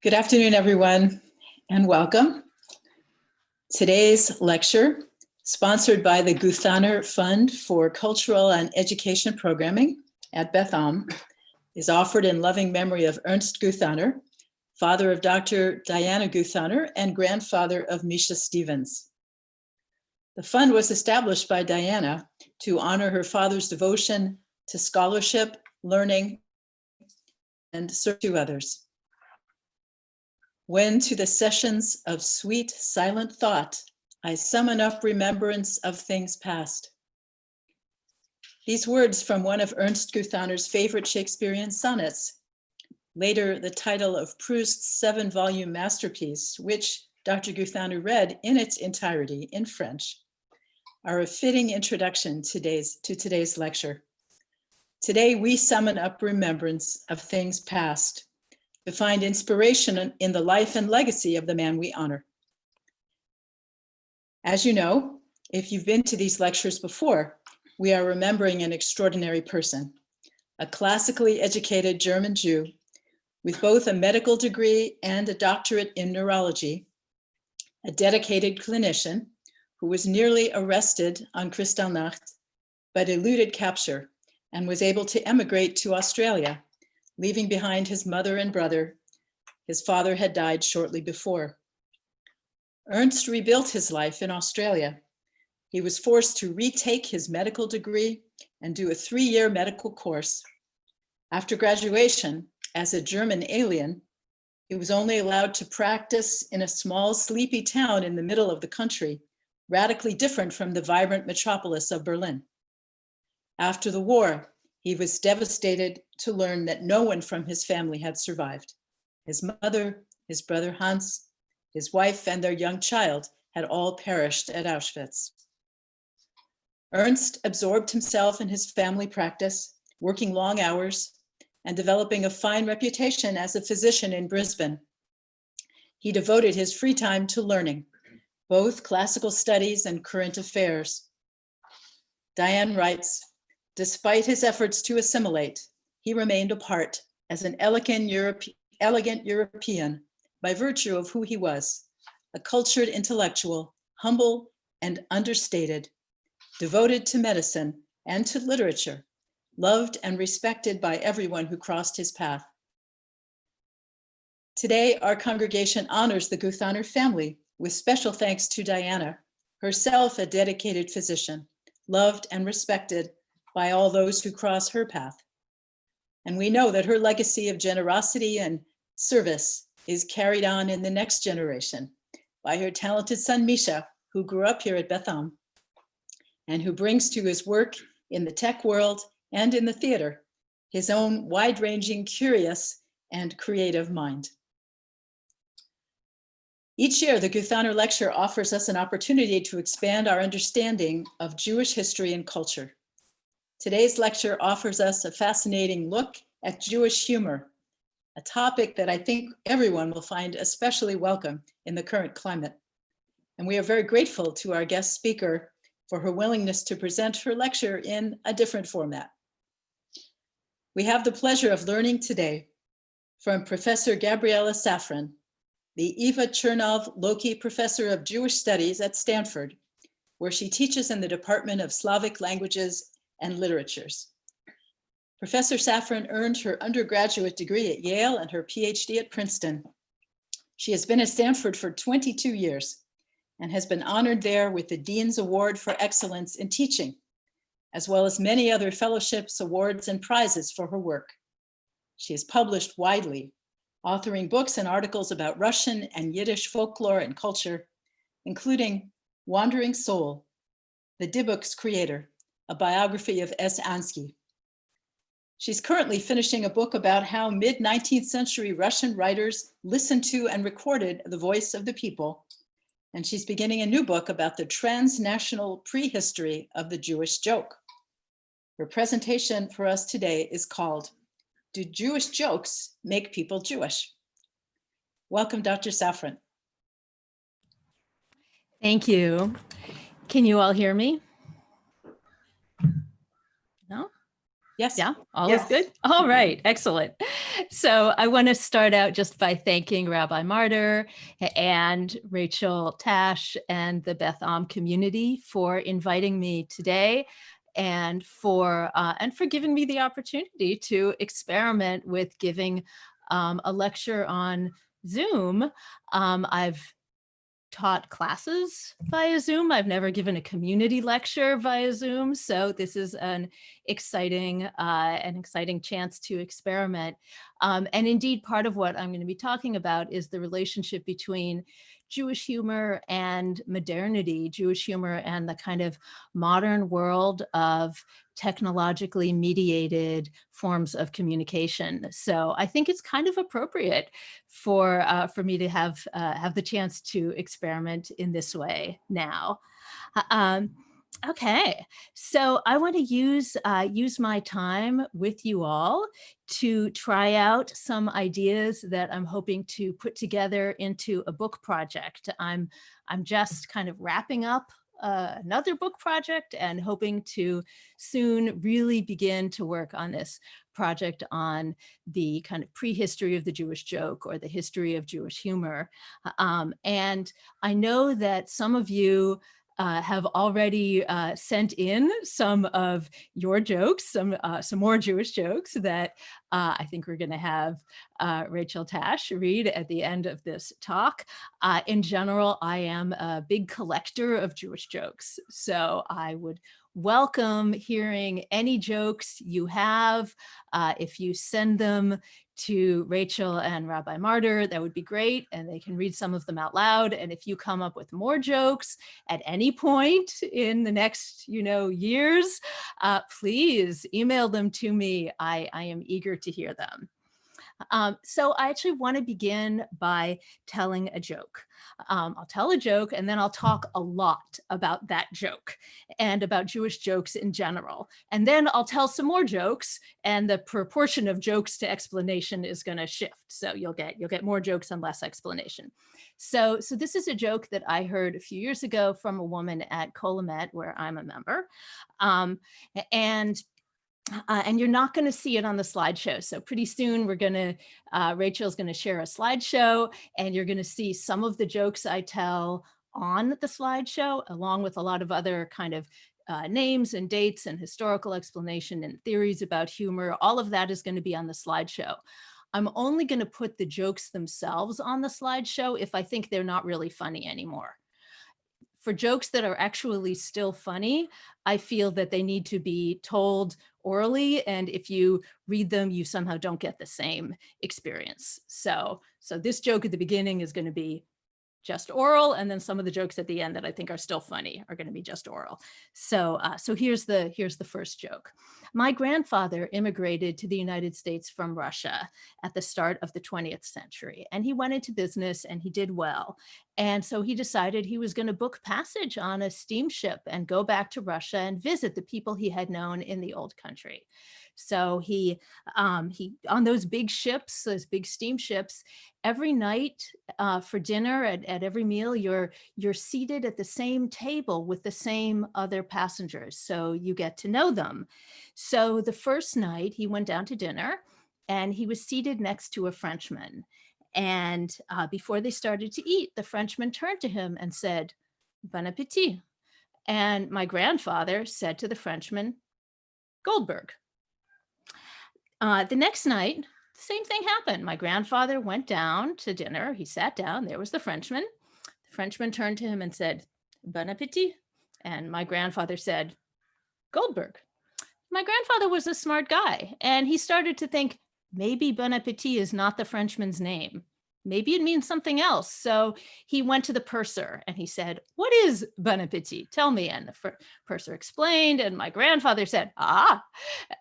Good afternoon, everyone, and welcome. Today's lecture, sponsored by the Guthaner Fund for Cultural and Education Programming at Beth Am, is offered in loving memory of Ernst Guthaner, father of Dr. Diana Guthaner and grandfather of Misha Stevens. The fund was established by Diana to honor her father's devotion to scholarship, learning, and service to others. When to the sessions of sweet, silent thought, I summon up remembrance of things past. These words from one of Ernst Guthaner's favorite Shakespearean sonnets, later the title of Proust's 7-volume masterpiece, which Dr. Guthaner read in its entirety in French, are a fitting introduction to today's lecture. Today, we summon up remembrance of things past, to find inspiration in the life and legacy of the man we honor. As you know, if you've been to these lectures before, we are remembering an extraordinary person, a classically educated German Jew with both a medical degree and a doctorate in neurology, a dedicated clinician who was nearly arrested on Kristallnacht, but eluded capture and was able to emigrate to Australia, leaving behind his mother and brother. His father had died shortly before. Ernst rebuilt his life in Australia. He was forced to retake his medical degree and do a 3-year medical course. After graduation, as a German alien, he was only allowed to practice in a small, sleepy town in the middle of the country, radically different from the vibrant metropolis of Berlin. After the war, he was devastated to learn that no one from his family had survived. His mother, his brother Hans, his wife, and their young child had all perished at Auschwitz. Ernst absorbed himself in his family practice, working long hours and developing a fine reputation as a physician in Brisbane. He devoted his free time to learning, both classical studies and current affairs. Diane writes, despite his efforts to assimilate, he remained apart as an elegant European by virtue of who he was, a cultured intellectual, humble and understated, devoted to medicine and to literature, loved and respected by everyone who crossed his path. Today, our congregation honors the Guthaner family with special thanks to Diana, herself a dedicated physician, loved and respected by all those who cross her path. And we know that her legacy of generosity and service is carried on in the next generation by her talented son, Misha, who grew up here at Beth Am, and who brings to his work in the tech world and in the theater his own wide-ranging, curious, and creative mind. Each year, the Guthaner Lecture offers us an opportunity to expand our understanding of Jewish history and culture. Today's lecture offers us a fascinating look at Jewish humor, a topic that I think everyone will find especially welcome in the current climate. And we are very grateful to our guest speaker for her willingness to present her lecture in a different format. We have the pleasure of learning today from Professor Gabriella Safran, the Eva Chernov-Loki Professor of Jewish Studies at Stanford, where she teaches in the Department of Slavic Languages and Literatures. Professor Safran earned her undergraduate degree at Yale and her PhD at Princeton. She has been at Stanford for 22 years and has been honored there with the Dean's Award for Excellence in Teaching, as well as many other fellowships, awards, and prizes for her work. She has published widely, authoring books and articles about Russian and Yiddish folklore and culture, including Wandering Soul, the Dybbuk's Creator, a biography of S. Ansky. She's currently finishing a book about how mid-19th century Russian writers listened to and recorded the voice of the people. And she's beginning a new book about the transnational prehistory of the Jewish joke. Her presentation for us today is called, Do Jewish Jokes Make People Jewish? Welcome, Dr. Safran. Thank you. Can you all hear me? No? Yes. Yeah, all is Yes. good. All right, excellent. So I want to start out just by thanking Rabbi Martyr and Rachel Tash and the Beth Am community for inviting me today and for giving me the opportunity to experiment with giving a lecture on Zoom. I've taught classes via Zoom. I've never given a community lecture via Zoom. So this is an exciting chance to experiment. And indeed, part of what I'm going to be talking about is the relationship between Jewish humor and modernity, Jewish humor and the kind of modern world of technologically mediated forms of communication. So I think it's kind of appropriate for me to have the chance to experiment in this way now. Okay, so I want to use my time with you all to try out some ideas that I'm hoping to put together into a book project. I'm just kind of wrapping up another book project and hoping to soon really begin to work on this project on the kind of prehistory of the Jewish joke or the history of Jewish humor. And I know that some of you have already sent in some of your jokes, some more Jewish jokes that I think we're going to have Rachel Tash read at the end of this talk. In general, I am a big collector of Jewish jokes, so I would welcome hearing any jokes you have. If you send them to Rachel and Rabbi Martyr, that would be great, and they can read some of them out loud. And if you come up with more jokes at any point in the next, years, please email them to me. I am eager to hear them. So I actually want to begin by telling a joke. I'll tell a joke and then I'll talk a lot about that joke and about Jewish jokes in general. And then I'll tell some more jokes and the proportion of jokes to explanation is going to shift. So you'll get more jokes and less explanation. So this is a joke that I heard a few years ago from a woman at Colamet, where I'm a member. And you're not going to see it on the slideshow. So pretty soon Rachel's going to share a slideshow and you're going to see some of the jokes I tell on the slideshow, along with a lot of other kind of names and dates and historical explanation and theories about humor. All of that is going to be on the slideshow. I'm only going to put the jokes themselves on the slideshow if I think they're not really funny anymore. For jokes that are actually still funny, I feel that they need to be told orally, and if you read them, you somehow don't get the same experience. So this joke at the beginning is going to be just oral, and then some of the jokes at the end that I think are still funny are going to be just oral. So here's the first joke. My grandfather immigrated to the United States from Russia at the start of the 20th century, and he went into business and he did well. And so he decided he was going to book passage on a steamship and go back to Russia and visit the people he had known in the old country. So he on those big ships, those big steamships, every night for dinner at every meal, you're seated at the same table with the same other passengers. So you get to know them. So the first night he went down to dinner and he was seated next to a Frenchman. And before they started to eat, the Frenchman turned to him and said, "Bon appetit." And my grandfather said to the Frenchman, "Goldberg." The next night, the same thing happened. My grandfather went down to dinner. He sat down. There was the Frenchman. The Frenchman turned to him and said, "Bon appetit." And my grandfather said, "Goldberg." My grandfather was a smart guy, and he started to think, maybe Bon appetit is not the Frenchman's name. Maybe it means something else. So he went to the purser and he said, "What is Bon appetit? Tell me." And the purser explained, and my grandfather said, "Ah."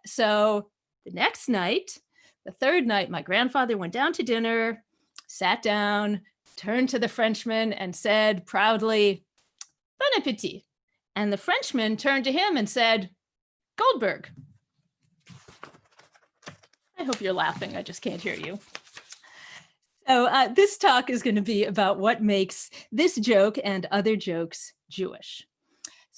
So the next night, the third night, my grandfather went down to dinner, sat down, turned to the Frenchman and said proudly, "Bon appetit." And the Frenchman turned to him and said, "Goldberg." I hope you're laughing. I just can't hear you. So this talk is going to be about what makes this joke and other jokes Jewish.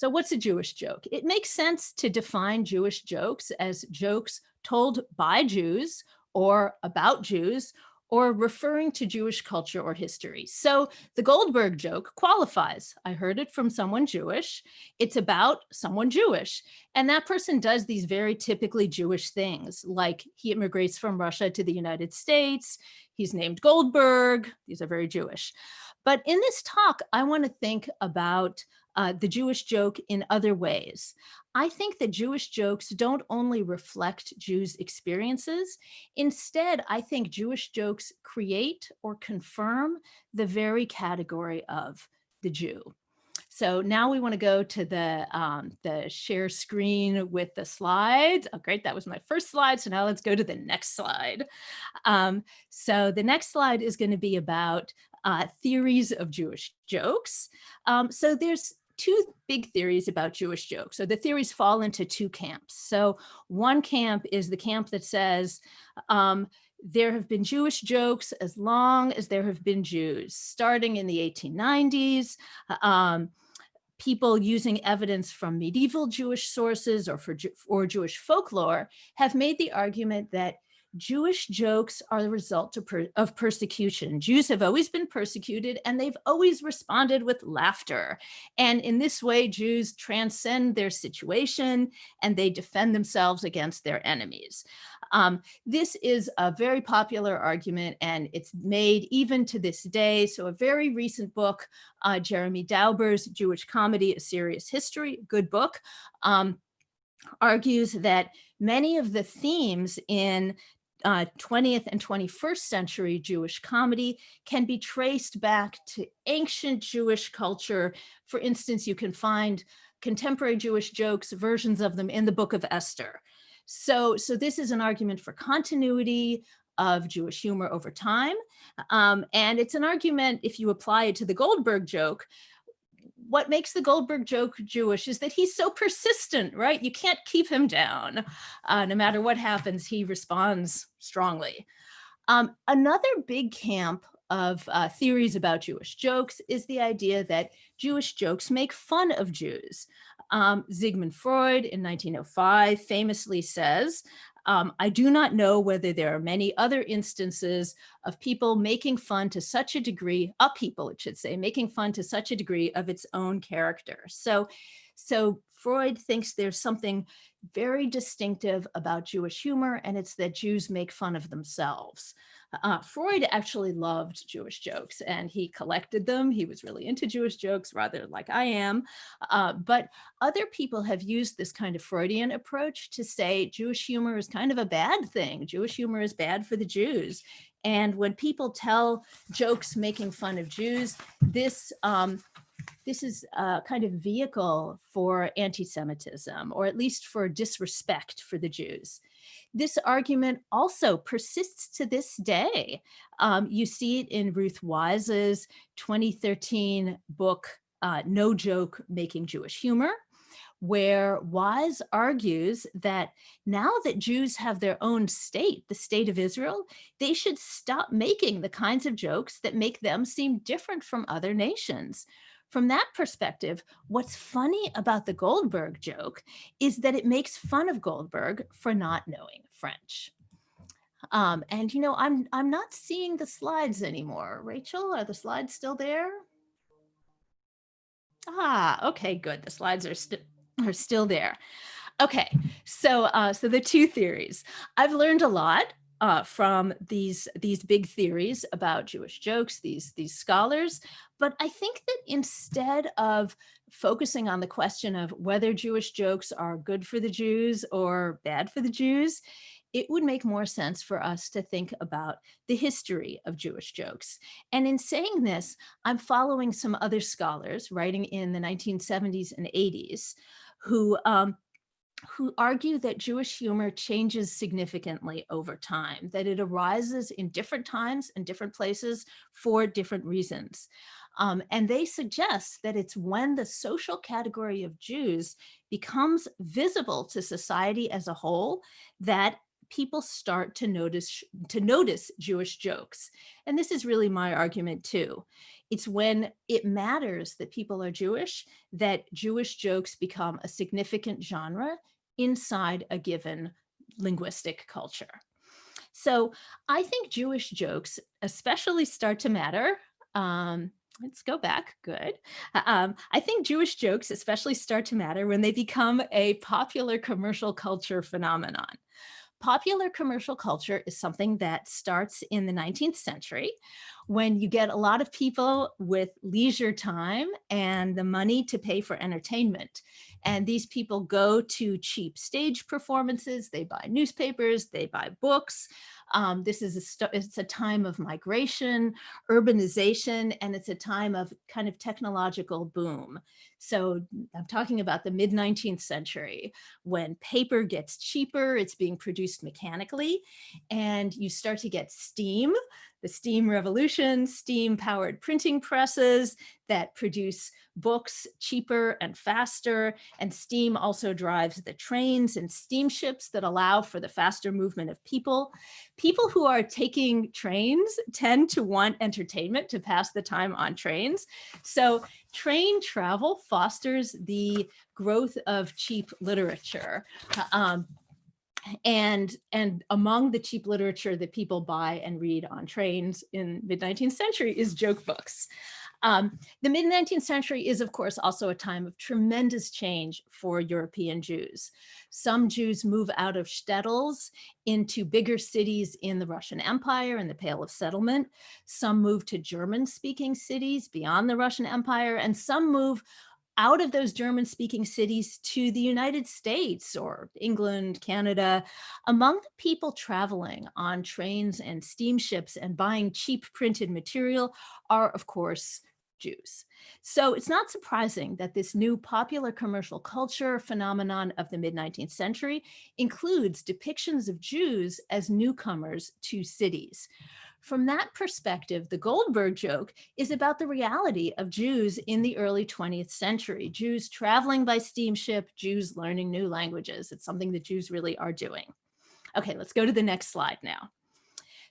So what's a Jewish joke? It makes sense to define Jewish jokes as jokes told by Jews or about Jews or referring to Jewish culture or history. So the Goldberg joke qualifies. I heard it from someone Jewish. It's about someone Jewish. And that person does these very typically Jewish things, like he immigrates from Russia to the United States. He's named Goldberg. These are very Jewish. But in this talk, I want to think about the Jewish joke in other ways. I think that Jewish jokes don't only reflect Jews' experiences. Instead, I think Jewish jokes create or confirm the very category of the Jew. So now we want to go to the share screen with the slides. Oh, great, that was my first slide. So now let's go to the next slide. So the next slide is going to be about theories of Jewish jokes. So there's two big theories about Jewish jokes. So the theories fall into two camps. So one camp is the camp that says, there have been Jewish jokes as long as there have been Jews, starting in the 1890s. People using evidence from medieval Jewish sources or Jewish folklore have made the argument that Jewish jokes are the result of persecution. Jews have always been persecuted and they've always responded with laughter. And in this way, Jews transcend their situation and they defend themselves against their enemies. This is a very popular argument and it's made even to this day. So a very recent book, Jeremy Dauber's Jewish Comedy, A Serious History, good book, argues that many of the themes in 20th and 21st century Jewish comedy can be traced back to ancient Jewish culture. For instance, you can find contemporary Jewish jokes, versions of them in the Book of Esther. So this is an argument for continuity of Jewish humor over time. And it's an argument, if you apply it to the Goldberg joke, what makes the Goldberg joke Jewish is that he's so persistent, right? You can't keep him down. No matter what happens, he responds strongly. Another big camp of theories about Jewish jokes is the idea that Jewish jokes make fun of Jews. Sigmund Freud in 1905 famously says, I do not know whether there are many other instances of people making fun to such a degree, people, it should say, making fun to such a degree of its own character. So Freud thinks there's something very distinctive about Jewish humor, and it's that Jews make fun of themselves. Freud actually loved Jewish jokes and he collected them. He was really into Jewish jokes, rather like I am. But other people have used this kind of Freudian approach to say Jewish humor is kind of a bad thing. Jewish humor is bad for the Jews. And when people tell jokes making fun of Jews, this is a kind of vehicle for anti-Semitism, or at least for disrespect for the Jews. This argument also persists to this day. You see it in Ruth Wise's 2013 book, No Joke, Making Jewish Humor, where Wise argues that now that Jews have their own state, the state of Israel, they should stop making the kinds of jokes that make them seem different from other nations. From that perspective, what's funny about the Goldberg joke is that it makes fun of Goldberg for not knowing French. And I'm not seeing the slides anymore. Rachel, are the slides still there? Okay, good. The slides are still there. Okay, so the two theories. I've learned a lot from these big theories about Jewish jokes, these scholars, but I think that instead of focusing on the question of whether Jewish jokes are good for the Jews or bad for the Jews, it would make more sense for us to think about the history of Jewish jokes. And in saying this, I'm following some other scholars writing in the 1970s and 80s who argue that Jewish humor changes significantly over time, that it arises in different times and different places for different reasons. And they suggest that it's when the social category of Jews becomes visible to society as a whole that people start to notice Jewish jokes. And this is really my argument too. It's when it matters that people are Jewish that Jewish jokes become a significant genre inside a given linguistic culture. So I think Jewish jokes especially start to matter. Let's go back. Good. I think Jewish jokes especially start to matter when they become a popular commercial culture phenomenon. Popular commercial culture is something that starts in the 19th century when you get a lot of people with leisure time and the money to pay for entertainment. And these people go to cheap stage performances, they buy newspapers, they buy books. It's a time of migration, urbanization, and it's a time of kind of technological boom. So I'm talking about the mid-19th century when paper gets cheaper, it's being produced mechanically, and you start to get steam, the steam revolution, steam powered printing presses that produce books cheaper and faster. And steam also drives the trains and steamships that allow for the faster movement of people. People who are taking trains tend to want entertainment to pass the time on trains. So train travel fosters the growth of cheap literature. And among the cheap literature that people buy and read on trains in mid-19th century is joke books. The mid-19th century is, of course, also a time of tremendous change for European Jews. Some Jews move out of shtetls into bigger cities in the Russian Empire and the Pale of Settlement. Some move to German-speaking cities beyond the Russian Empire, and some move out of those German-speaking cities to the United States or England, Canada. Among the people traveling on trains and steamships and buying cheap printed material are, of course, Jews. So it's not surprising that this new popular commercial culture phenomenon of the mid-19th century includes depictions of Jews as newcomers to cities. From that perspective, the Goldberg joke is about the reality of Jews in the early 20th century, Jews traveling by steamship, Jews learning new languages. It's something that Jews really are doing. Okay, let's go to the next slide now.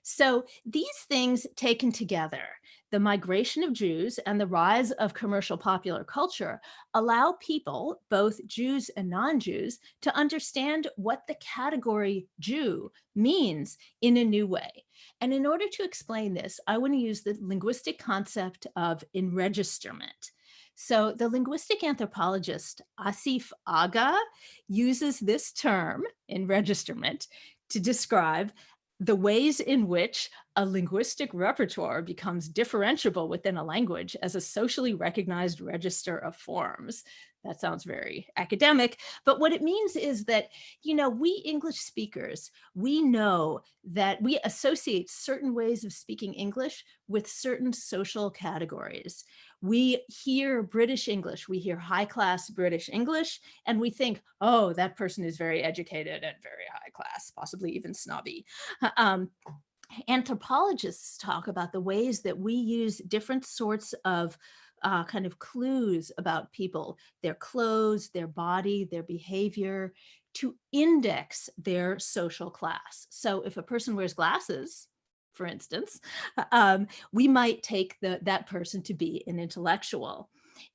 So these things taken together, the migration of Jews and the rise of commercial popular culture, allow people, both Jews and non-Jews, to understand what the category Jew means in a new way. And in order to explain this, I want to use the linguistic concept of enregisterment. So the linguistic anthropologist Asif Aga uses this term, enregisterment, to describe the ways in which a linguistic repertoire becomes differentiable within a language as a socially recognized register of forms. That sounds very academic, but what it means is that, we English speakers, we know that we associate certain ways of speaking English with certain social categories. We hear British English, we hear high-class British English, and we think, oh, that person is very educated and very high class, possibly even snobby. Anthropologists talk about the ways that we use different sorts of kind of clues about people, their clothes, their body, their behavior, to index their social class. So if a person wears glasses, for instance, we might take that person to be an intellectual.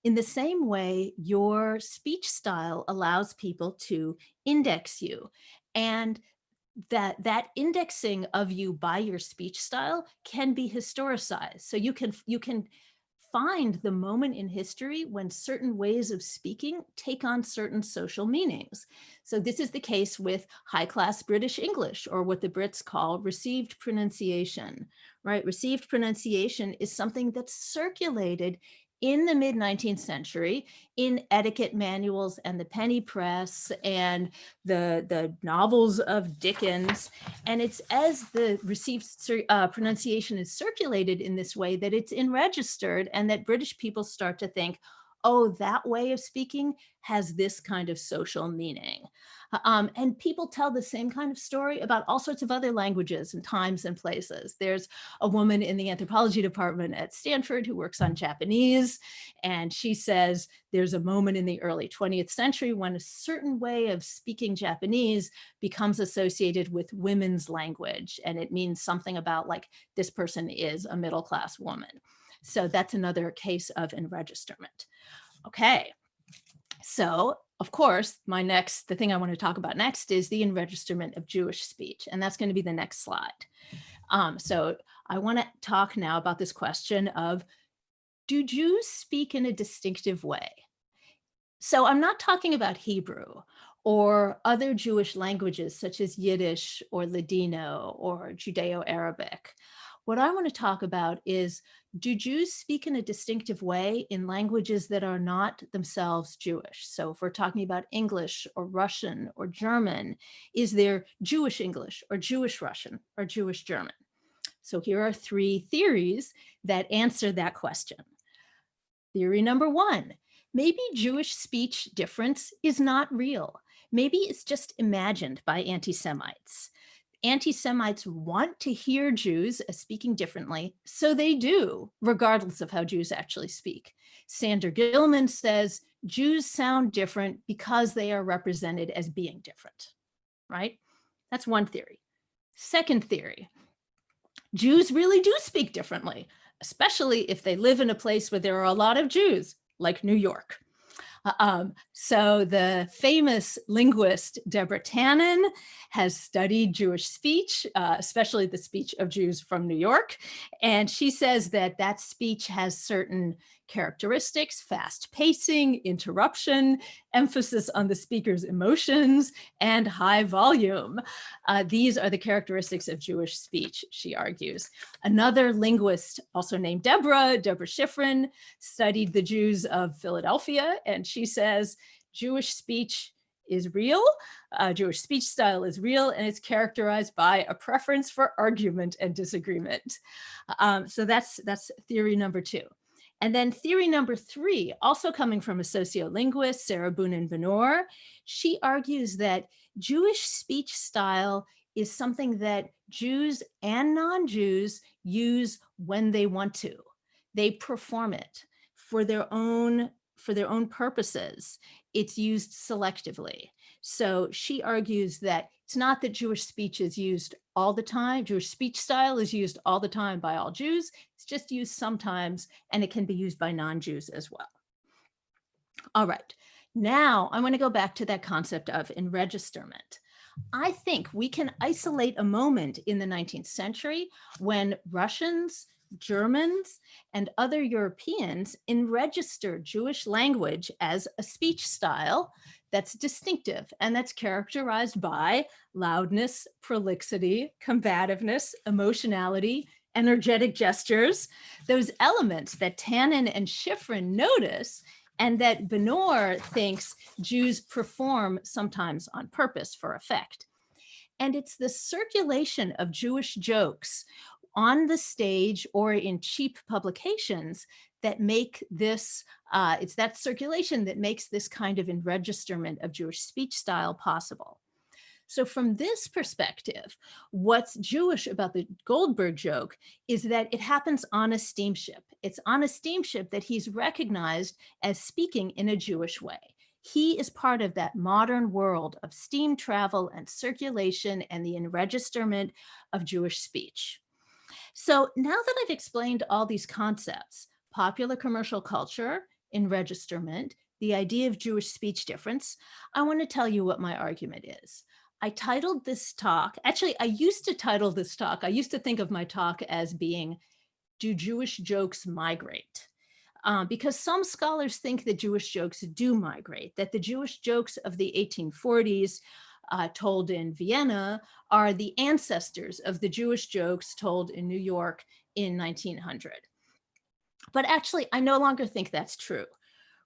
In the same way, your speech style allows people to index you. And that indexing of you by your speech style can be historicized. So you can find the moment in history when certain ways of speaking take on certain social meanings. So this is the case with high-class British English, or what the Brits call received pronunciation, right? Received pronunciation is something that's circulated in the mid-19th century in etiquette manuals and the penny press and the novels of Dickens. And it's as the received pronunciation is circulated in this way that it's enregistered, and that British people start to think, oh, that way of speaking has this kind of social meaning. And people tell the same kind of story about all sorts of other languages and times and places. There's a woman in the anthropology department at Stanford who works on Japanese, and she says there's a moment in the early 20th century when a certain way of speaking Japanese becomes associated with women's language, and it means something about like this person is a middle-class woman. So that's another case of enregisterment. Okay, so of course, the thing I want to talk about next is the enregisterment of Jewish speech, and that's going to be the next slide. So I want to talk now about this question of, do Jews speak in a distinctive way? So I'm not talking about Hebrew or other Jewish languages such as Yiddish or Ladino or Judeo-Arabic. What I want to talk about is, do Jews speak in a distinctive way in languages that are not themselves Jewish? So if we're talking about English or Russian or German, is there Jewish English or Jewish Russian or Jewish German? So here are 3 theories that answer that question. Theory number 1, maybe Jewish speech difference is not real. Maybe it's just imagined by anti-Semites. Anti-Semites want to hear Jews as speaking differently, so they do, regardless of how Jews actually speak. Sander Gilman says Jews sound different because they are represented as being different, right? That's one theory. Second theory, Jews really do speak differently, especially if they live in a place where there are a lot of Jews, like New York. So the famous linguist Deborah Tannen has studied Jewish speech, especially the speech of Jews from New York. And she says that that speech has certain characteristics: fast pacing, interruption, emphasis on the speaker's emotions, and high volume. These are the characteristics of Jewish speech, she argues. Another linguist, also named Deborah Safran, studied the Jews of Philadelphia, and she says Jewish speech is real, Jewish speech style is real, and it's characterized by a preference for argument and disagreement. So that's theory number 2. And then theory number 3, also coming from a sociolinguist, Sarah Boonin-Benor, she argues that Jewish speech style is something that Jews and non-Jews use when they want to. They perform it for their own purposes. It's used selectively. So she argues that it's not that Jewish speech is used all the time. Jewish speech style is used all the time by all Jews. It's just used sometimes, and it can be used by non-Jews as well. All right, now I want to go back to that concept of enregisterment. I think we can isolate a moment in the 19th century when Russians, Germans, and other Europeans enregistered Jewish language as a speech style that's distinctive and that's characterized by loudness, prolixity, combativeness, emotionality, energetic gestures, those elements that Tannen and Safran notice and that Benor thinks Jews perform sometimes on purpose for effect. And it's the circulation of Jewish jokes on the stage or in cheap publications that make this, it's that circulation that makes this kind of enregisterment of Jewish speech style possible. So from this perspective, what's Jewish about the Goldberg joke is that it happens on a steamship. It's on a steamship that he's recognized as speaking in a Jewish way. He is part of that modern world of steam travel and circulation and the enregisterment of Jewish speech. So now that I've explained all these concepts, popular commercial culture, enregisterment, the idea of Jewish speech difference, I want to tell you what my argument is. I titled this talk, actually, I used to title this talk, I used to think of my talk as being, do Jewish jokes migrate? Because some scholars think that Jewish jokes do migrate, that the Jewish jokes of the 1840s told in Vienna are the ancestors of the Jewish jokes told in New York in 1900. But actually, I no longer think that's true.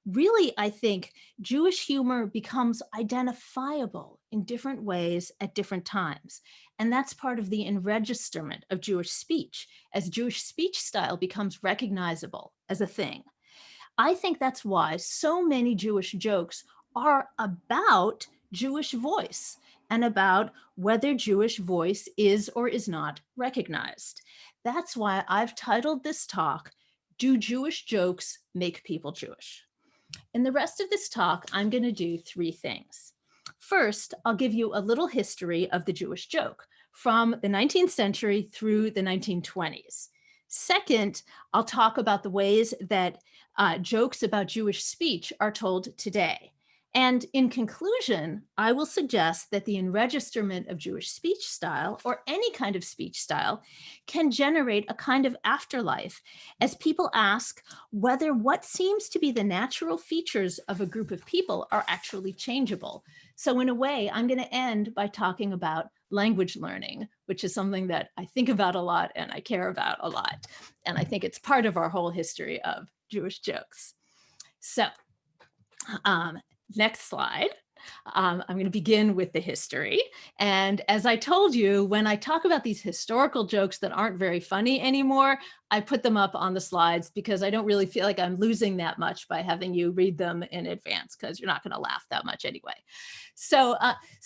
Really, I think Jewish humor becomes identifiable in different ways at different times. And that's part of the enregisterment of Jewish speech, as Jewish speech style becomes recognizable as a thing. I think that's why so many Jewish jokes are about Jewish voice and about whether Jewish voice is or is not recognized. That's why I've titled this talk, Do Jewish Jokes Make People Jewish? In the rest of this talk, I'm going to do three things. First, I'll give you a little history of the Jewish joke from the 19th century through the 1920s. Second, I'll talk about the ways that jokes about Jewish speech are told today. And in conclusion, I will suggest that the enregisterment of Jewish speech style, or any kind of speech style, can generate a kind of afterlife as people ask whether what seems to be the natural features of a group of people are actually changeable. So in a way, I'm going to end by talking about language learning, which is something that I think about a lot and I care about a lot. And I think it's part of our whole history of Jewish jokes. So next slide. I'm going to begin with the history. And as I told you, when I talk about these historical jokes that aren't very funny anymore, I put them up on the slides because I don't really feel like I'm losing that much by having you read them in advance, because you're not going to laugh that much anyway. So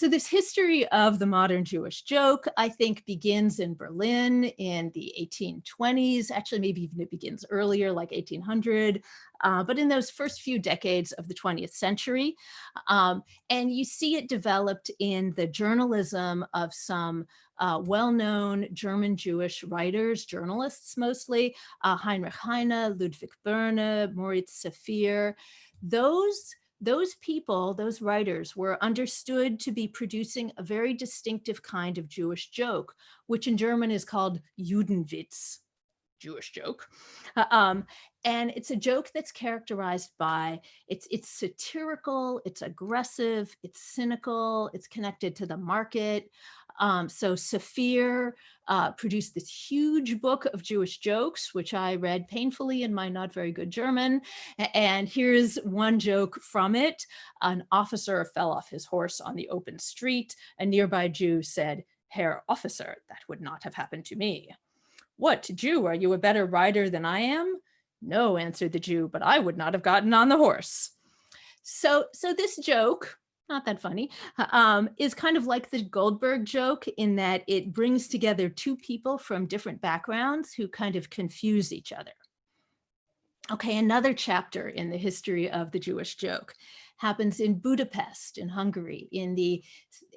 this history of the modern Jewish joke, I think, begins in Berlin in the 1820s. Actually, maybe even it begins earlier, like 1800. But in those first few decades of the 20th century. And you see it developed in the journalism of some well-known German Jewish writers, journalists mostly, Heinrich Heine, Ludwig Börne, Moritz Safir. Those people, those writers, were understood to be producing a very distinctive kind of Jewish joke, which in German is called Judenwitz, Jewish joke. And it's a joke that's characterized by, it's satirical, it's aggressive, it's cynical, it's connected to the market. So Safir produced this huge book of Jewish jokes, which I read painfully in my not very good German. And here's one joke from it. An officer fell off his horse on the open street. A nearby Jew said, "Herr Officer, that would not have happened to me." "What, Jew, are you a better rider than I am?" "No," answered the Jew, "but I would not have gotten on the horse." So this joke, not that funny, is kind of like the Goldberg joke in that it brings together two people from different backgrounds who kind of confuse each other. Okay, another chapter in the history of the Jewish joke happens in Budapest in Hungary in the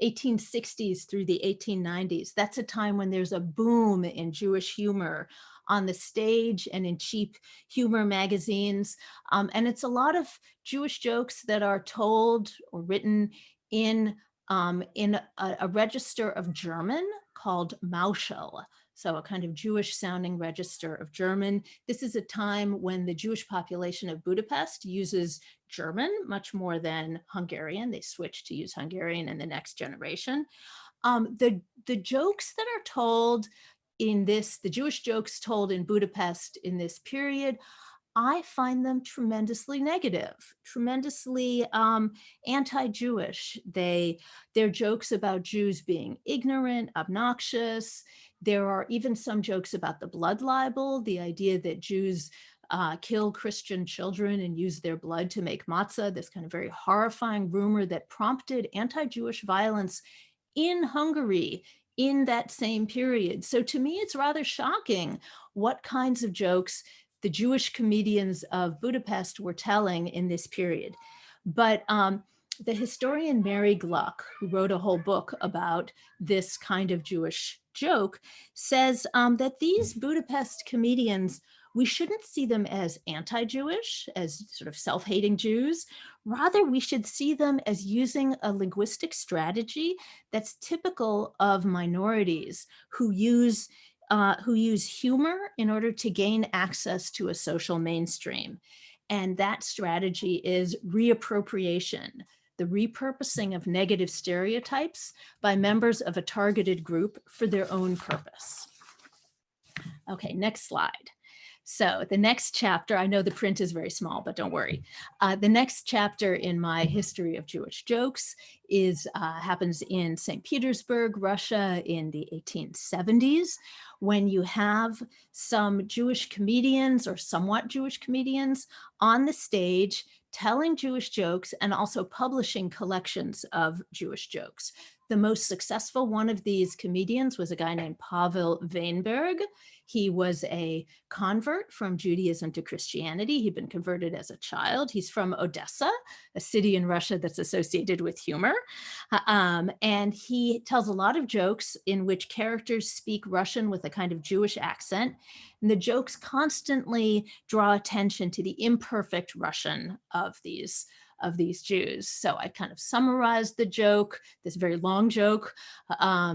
1860s through the 1890s. That's a time when there's a boom in Jewish humor on the stage and in cheap humor magazines. And it's a lot of Jewish jokes that are told or written in a register of German called Mauschel. So a kind of Jewish sounding register of German. This is a time when the Jewish population of Budapest uses German much more than Hungarian. They switch to use Hungarian in the next generation. The jokes that are told in this, the Jewish jokes told in Budapest in this period, I find them tremendously negative, tremendously anti-Jewish. They're jokes about Jews being ignorant, obnoxious. There are even some jokes about the blood libel, the idea that Jews kill Christian children and use their blood to make matzah, this kind of very horrifying rumor that prompted anti-Jewish violence in Hungary in that same period. So to me, it's rather shocking what kinds of jokes the Jewish comedians of Budapest were telling in this period. But the historian Mary Gluck, who wrote a whole book about this kind of Jewish joke, says that these Budapest comedians, we shouldn't see them as anti-Jewish, as sort of self-hating Jews. Rather, we should see them as using a linguistic strategy that's typical of minorities who use humor in order to gain access to a social mainstream. And that strategy is reappropriation, the repurposing of negative stereotypes by members of a targeted group for their own purpose. Okay, next slide. So the next chapter, I know the print is very small, but don't worry. The next chapter in my history of Jewish jokes happens in St. Petersburg, Russia in the 1870s, when you have some Jewish comedians or somewhat Jewish comedians on the stage telling Jewish jokes and also publishing collections of Jewish jokes. The most successful one of these comedians was a guy named Pavel Weinberg. He was a convert from Judaism to Christianity. He'd been converted as a child. He's from Odessa, a city in Russia that's associated with humor. And he tells a lot of jokes in which characters speak Russian with a kind of Jewish accent. And the jokes constantly draw attention to the imperfect Russian of these Jews. So I kind of summarized the joke, this very long joke.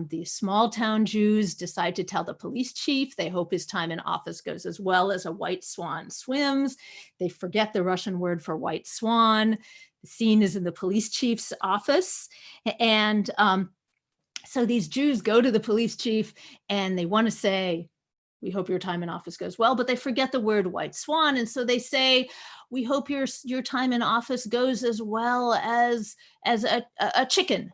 These small town Jews decide to tell the police chief they hope his time in office goes as well as a white swan swims. They forget the Russian word for white swan. The scene is in the police chief's office. And so these Jews go to the police chief and they want to say, we hope your time in office goes well, but they forget the word white swan. And so they say, we hope your time in office goes as well as a chicken.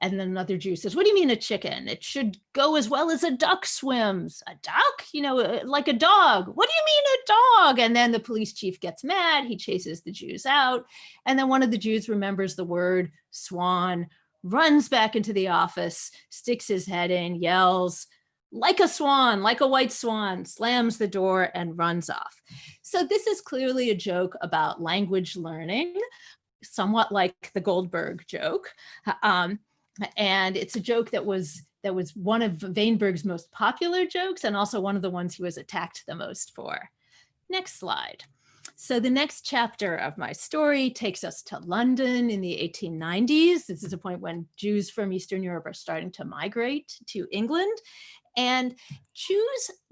And then another Jew says, what do you mean a chicken? It should go as well as a duck swims. A duck? You know, like a dog. What do you mean a dog? And then the police chief gets mad. He chases the Jews out. And then one of the Jews remembers the word swan, runs back into the office, sticks his head in, yells, like a swan, like a white swan, slams the door and runs off. So this is clearly a joke about language learning, somewhat like the Goldberg joke. And it's a joke that was one of Weinberg's most popular jokes and also one of the ones he was attacked the most for. Next slide. So the next chapter of my story takes us to London in the 1890s. This is a point when Jews from Eastern Europe are starting to migrate to England. And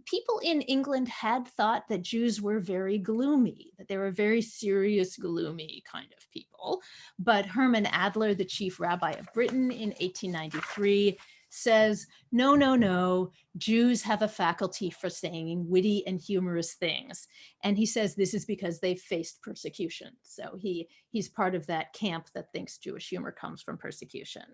people in England had thought that Jews were very gloomy, that they were very serious, gloomy kind of people. But Herman Adler, the chief rabbi of Britain in 1893, says, no, no, no, Jews have a faculty for saying witty and humorous things. And he says this is because they've faced persecution. So he's part of that camp that thinks Jewish humor comes from persecution.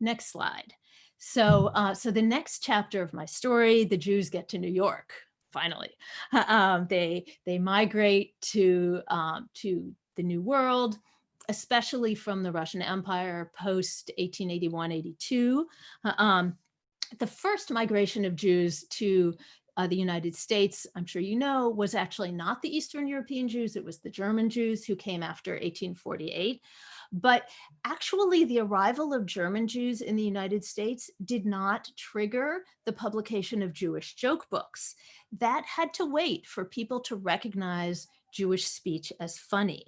Next slide. So the next chapter of my story, the Jews get to New York, finally. They migrate to the New World, especially from the Russian Empire post 1881-82. The first migration of Jews to the United States, I'm sure you know, was actually not the Eastern European Jews. It was the German Jews who came after 1848. But actually, the arrival of German Jews in the United States did not trigger the publication of Jewish joke books. That had to wait for people to recognize Jewish speech as funny.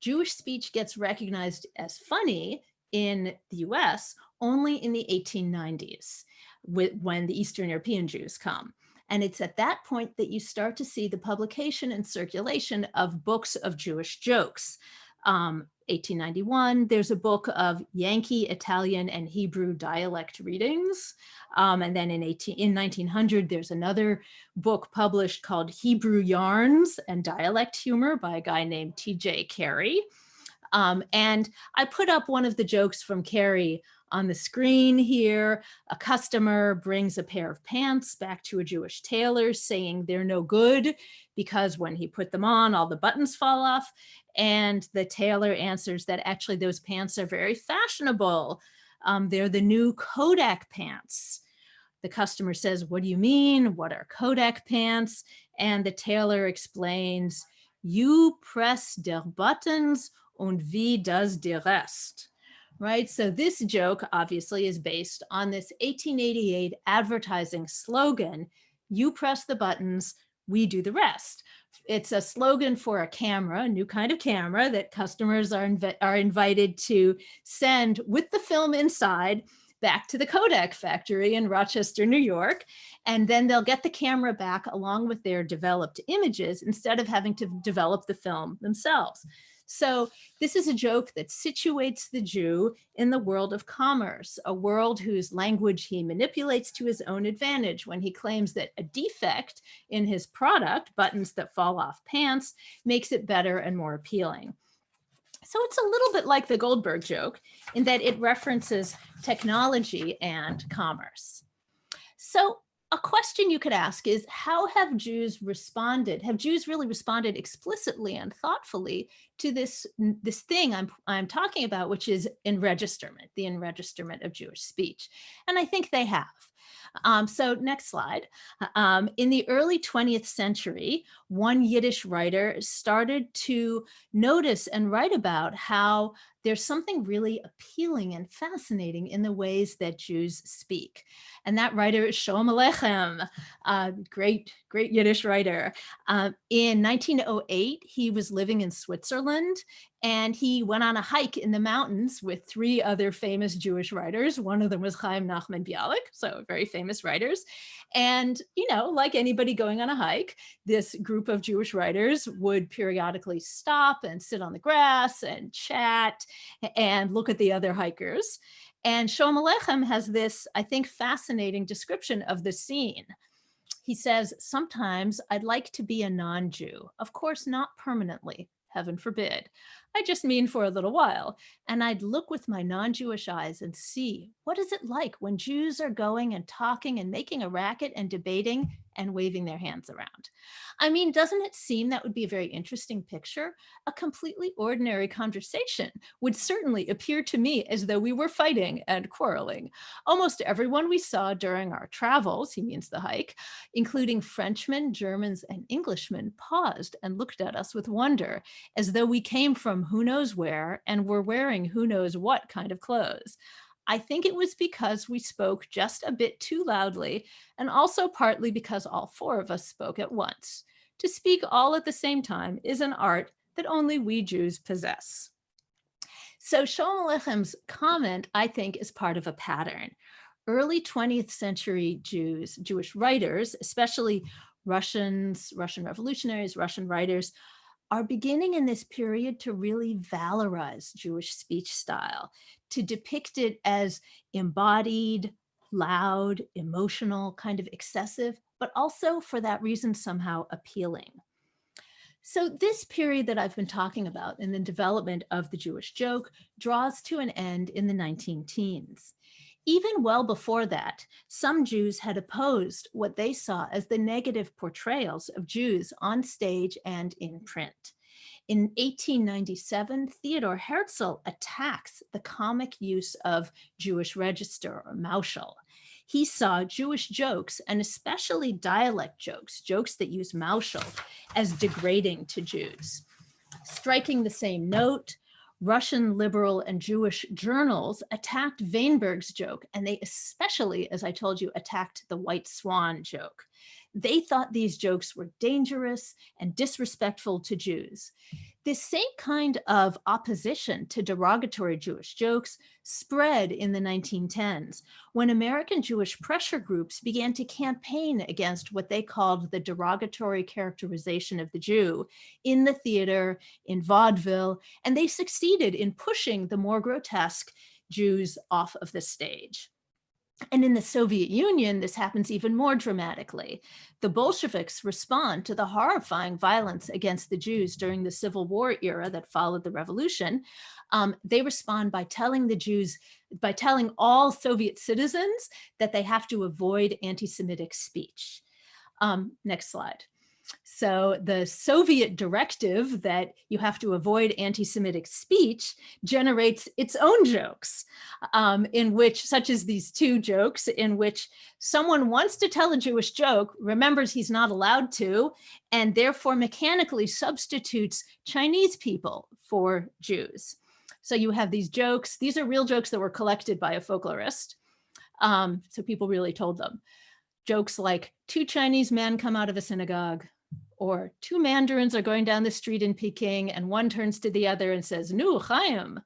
Jewish speech gets recognized as funny in the US only in the 1890s, when the Eastern European Jews come. And it's at that point that you start to see the publication and circulation of books of Jewish jokes. 1891, there's a book of Yankee, Italian, and Hebrew dialect readings. And then in 1900, there's another book published called Hebrew Yarns and Dialect Humor by a guy named T.J. Carey. And I put up one of the jokes from Carey on the screen here. A customer brings a pair of pants back to a Jewish tailor saying they're no good because when he put them on, all the buttons fall off. And the tailor answers that actually those pants are very fashionable. They're the new Kodak pants. The customer says, what do you mean? What are Kodak pants? And the tailor explains, you press der buttons und wie does der Rest? Right? So this joke obviously is based on this 1888 advertising slogan, you press the buttons, we do the rest. It's a slogan for a camera, a new kind of camera that customers are invited to send with the film inside back to the Kodak factory in Rochester, New York. And then they'll get the camera back along with their developed images instead of having to develop the film themselves. So this is a joke that situates the Jew in the world of commerce, a world whose language he manipulates to his own advantage when he claims that a defect in his product, buttons that fall off pants, makes it better and more appealing. So it's a little bit like the Goldberg joke in that it references technology and commerce. So a question you could ask is, how have Jews responded? Have Jews really responded explicitly and thoughtfully to this thing I'm talking about, which is enregisterment, the enregisterment of Jewish speech? And I think they have. So next slide. In the early 20th century, one Yiddish writer started to notice and write about how there's something really appealing and fascinating in the ways that Jews speak. And that writer is Shalom Aleichem, great Yiddish writer. In 1908, he was living in Switzerland, and he went on a hike in the mountains with 3 other famous Jewish writers. One of them was Chaim Nachman Bialik, so very famous writers. And, like anybody going on a hike, this group of Jewish writers would periodically stop and sit on the grass and chat and look at the other hikers. And Shalom Aleichem has this, I think, fascinating description of the scene. He says, "Sometimes I'd like to be a non-Jew, of course, not permanently, heaven forbid. I just mean for a little while. And I'd look with my non-Jewish eyes and see, what is it like when Jews are going and talking and making a racket and debating and waving their hands around?" I mean, doesn't it seem that would be a very interesting picture? A completely ordinary conversation would certainly appear to me as though we were fighting and quarreling. Almost everyone we saw during our travels, he means the hike, including Frenchmen, Germans, and Englishmen, paused and looked at us with wonder, as though we came from who knows where and were wearing who knows what kind of clothes. I think it was because we spoke just a bit too loudly, and also partly because all 4 of us spoke at once. To speak all at the same time is an art that only we Jews possess. So Shalom Aleichem comment, I think, is part of a pattern. Early 20th century Jewish writers, especially Russians, Russian revolutionaries, Russian writers, are beginning in this period to really valorize Jewish speech style, to depict it as embodied, loud, emotional, kind of excessive, but also for that reason somehow appealing. So this period that I've been talking about in the development of the Jewish joke draws to an end in the 19-teens. Even well before that, some Jews had opposed what they saw as the negative portrayals of Jews on stage and in print. In 1897, Theodor Herzl attacks the comic use of Jewish register or maushel. He saw Jewish jokes, and especially dialect jokes, jokes that use maushel, as degrading to Jews. Striking the same note, Russian liberal and Jewish journals attacked Weinberg's joke, and they especially, as I told you, attacked the white swan joke. They thought these jokes were dangerous and disrespectful to Jews. This same kind of opposition to derogatory Jewish jokes spread in the 1910s when American Jewish pressure groups began to campaign against what they called the derogatory characterization of the Jew in the theater, in vaudeville, and they succeeded in pushing the more grotesque Jews off of the stage. And in the Soviet Union, this happens even more dramatically. The Bolsheviks respond to the horrifying violence against the Jews during the Civil War era that followed the revolution. They respond by telling all Soviet citizens that they have to avoid anti-Semitic speech. Next slide. So the Soviet directive that you have to avoid anti-Semitic speech generates its own jokes, in which, such as these 2 jokes, in which someone wants to tell a Jewish joke, remembers he's not allowed to, and therefore mechanically substitutes Chinese people for Jews. So you have these jokes. These are real jokes that were collected by a folklorist. So people really told them. Jokes like, 2 Chinese men come out of a synagogue, or 2 Mandarins are going down the street in Peking, and one turns to the other and says, "Nu, Chaim."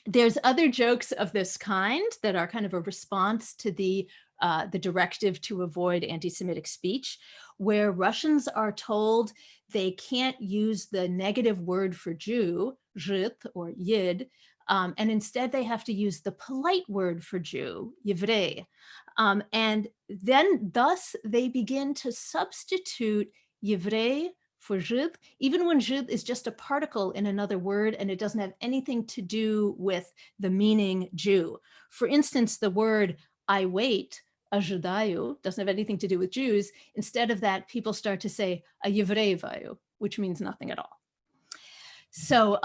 There's other jokes of this kind that are kind of a response to the the directive to avoid anti-Semitic speech, where Russians are told they can't use the negative word for Jew, Žid or Yid, and instead they have to use the polite word for Jew, Yevrei. And then thus they begin to substitute Yevrei for Žid, even when Žid is just a particle in another word and it doesn't have anything to do with the meaning Jew. For instance, the word I wait, ожидаю, doesn't have anything to do with Jews. Instead of that, people start to say a еврееваю, which means nothing at all. So,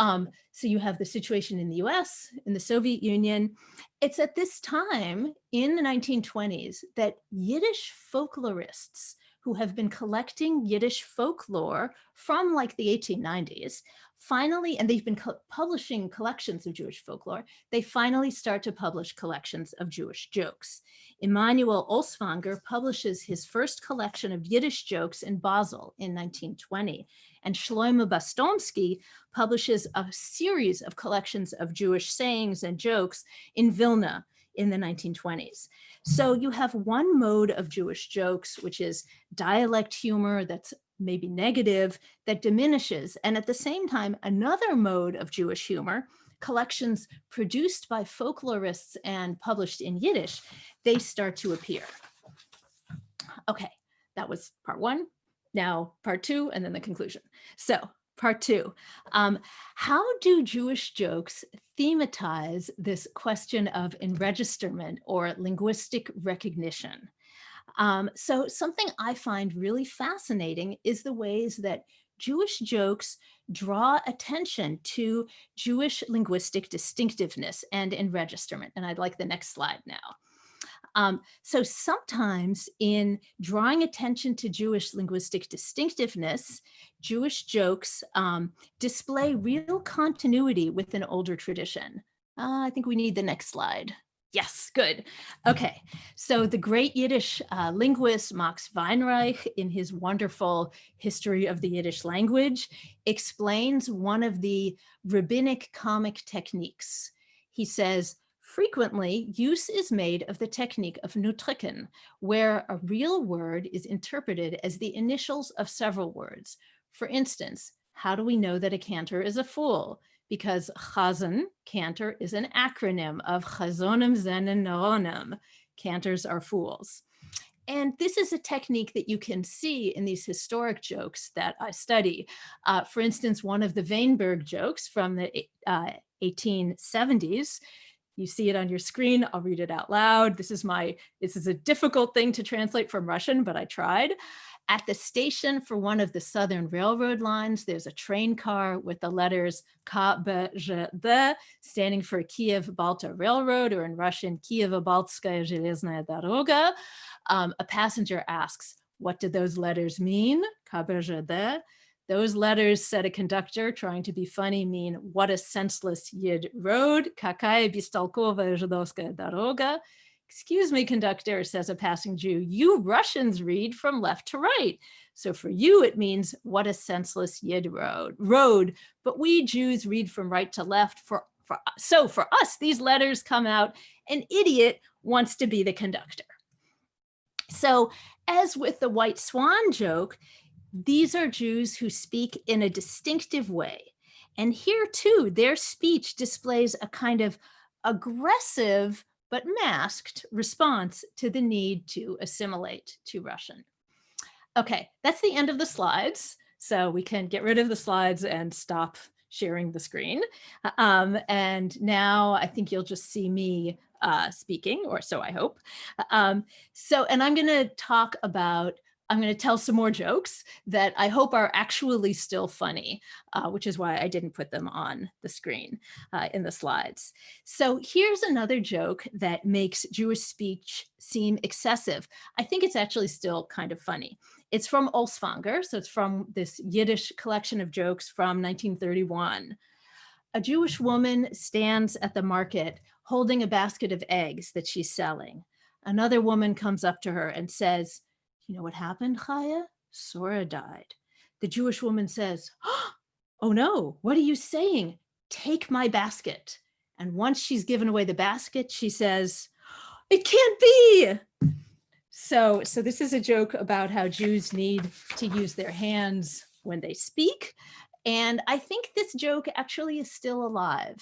so you have the situation in the US, in the Soviet Union. It's at this time in the 1920s that Yiddish folklorists who have been collecting Yiddish folklore from like the 1890s, finally, and they've been publishing collections of Jewish folklore, they finally start to publish collections of Jewish jokes. Immanuel Olsvanger publishes his first collection of Yiddish jokes in Basel in 1920, and Shlomo Bastomsky publishes a series of collections of Jewish sayings and jokes in Vilna in the 1920s. So you have one mode of Jewish jokes, which is dialect humor that's maybe negative, that diminishes. And at the same time, another mode of Jewish humor, collections produced by folklorists and published in Yiddish, they start to appear. Okay, that was part one. Now part two, and then the conclusion. So part two, how do Jewish jokes thematize this question of enregisterment or linguistic recognition? So something I find really fascinating is the ways that Jewish jokes draw attention to Jewish linguistic distinctiveness and enregisterment. And I'd like the next slide now. So sometimes in drawing attention to Jewish linguistic distinctiveness, Jewish jokes display real continuity with an older tradition. I think we need the next slide. Yes, good. Okay, so the great Yiddish linguist Max Weinreich, in his wonderful History of the Yiddish Language, explains one of the rabbinic comic techniques. He says, frequently, use is made of the technique of Nutriken, where a real word is interpreted as the initials of several words. For instance, how do we know that a cantor is a fool? Because chazan, cantor, is an acronym of chazonim zenen neronim. Cantors are fools. And this is a technique that you can see in these historic jokes that I study. For instance, one of the Weinberg jokes from the 1870s, you see it on your screen. I'll read it out loud. This is a difficult thing to translate from Russian, but I tried. At the station for one of the Southern Railroad lines, there's a train car with the letters KBŽD standing for Kiev-Balta Railroad, or in Russian, Kievo-Baltskaya Железная Doroga. A passenger asks, what do those letters mean? KBŽD. Those letters, said a conductor, trying to be funny, mean what a senseless Yid road. Kakaya bistolkova Židovskaya Doroga. Excuse me, conductor, says a passing Jew, you Russians read from left to right. So for you, it means what a senseless Yid road. But we Jews read from right to left. So for us, these letters come out, an idiot wants to be the conductor. So as with the white swan joke, these are Jews who speak in a distinctive way. And here too, their speech displays a kind of aggressive but masked response to the need to assimilate to Russian. Okay, that's the end of the slides. So we can get rid of the slides and stop sharing the screen. And now I think you'll just see me speaking, or so I hope. And I'm gonna I'm going to tell some more jokes that I hope are actually still funny, which is why I didn't put them on the screen in the slides. So here's another joke that makes Jewish speech seem excessive. I think it's actually still kind of funny. It's from Olsvanger, so it's from this Yiddish collection of jokes from 1931. A Jewish woman stands at the market holding a basket of eggs that she's selling. Another woman comes up to her and says, you know what happened, Chaya? Sora died. The Jewish woman says, oh no, what are you saying? Take my basket. And once she's given away the basket, she says, it can't be. So this is a joke about how Jews need to use their hands when they speak. And I think this joke actually is still alive.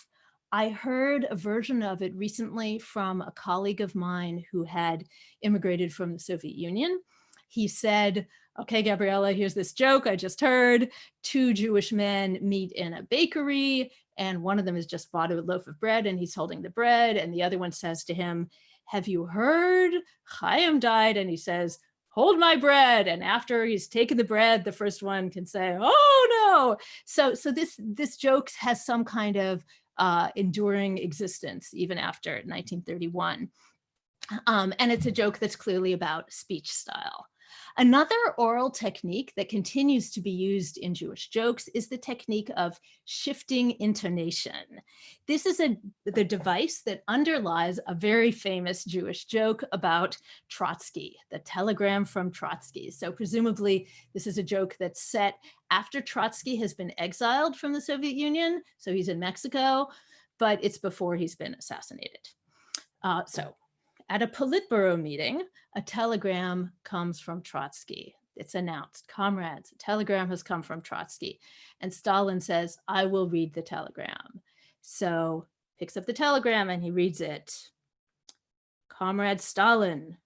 I heard a version of it recently from a colleague of mine who had immigrated from the Soviet Union. He said, okay, Gabriella, here's this joke I just heard. Two Jewish men meet in a bakery, and one of them has just bought a loaf of bread and he's holding the bread. And the other one says to him, have you heard Chaim died? And he says, hold my bread. And after he's taken the bread, the first one can say, oh no. So this joke has some kind of enduring existence even after 1931. And it's a joke that's clearly about speech style. Another oral technique that continues to be used in Jewish jokes is the technique of shifting intonation. This is the device that underlies a very famous Jewish joke about Trotsky, the telegram from Trotsky. So presumably this is a joke that's set after Trotsky has been exiled from the Soviet Union. So he's in Mexico, but it's before he's been assassinated. So at a Politburo meeting, a telegram comes from Trotsky. It's announced, comrades, a telegram has come from Trotsky. And Stalin says, I will read the telegram. So picks up the telegram and he reads it. Comrade Stalin,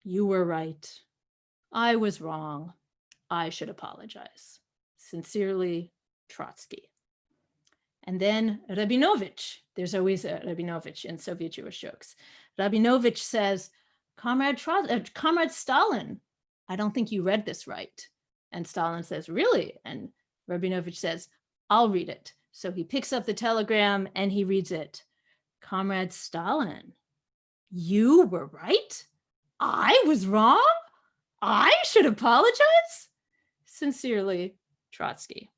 you were right. I was wrong. I should apologize. Sincerely, Trotsky. And then Rabinovich, there's always a Rabinovich in Soviet Jewish jokes. Rabinovich says, Comrade Stalin, I don't think you read this right. And Stalin says, really? And Rabinovich says, I'll read it. So he picks up the telegram and he reads it. Comrade Stalin, you were right? I was wrong? I should apologize? Sincerely, Trotsky.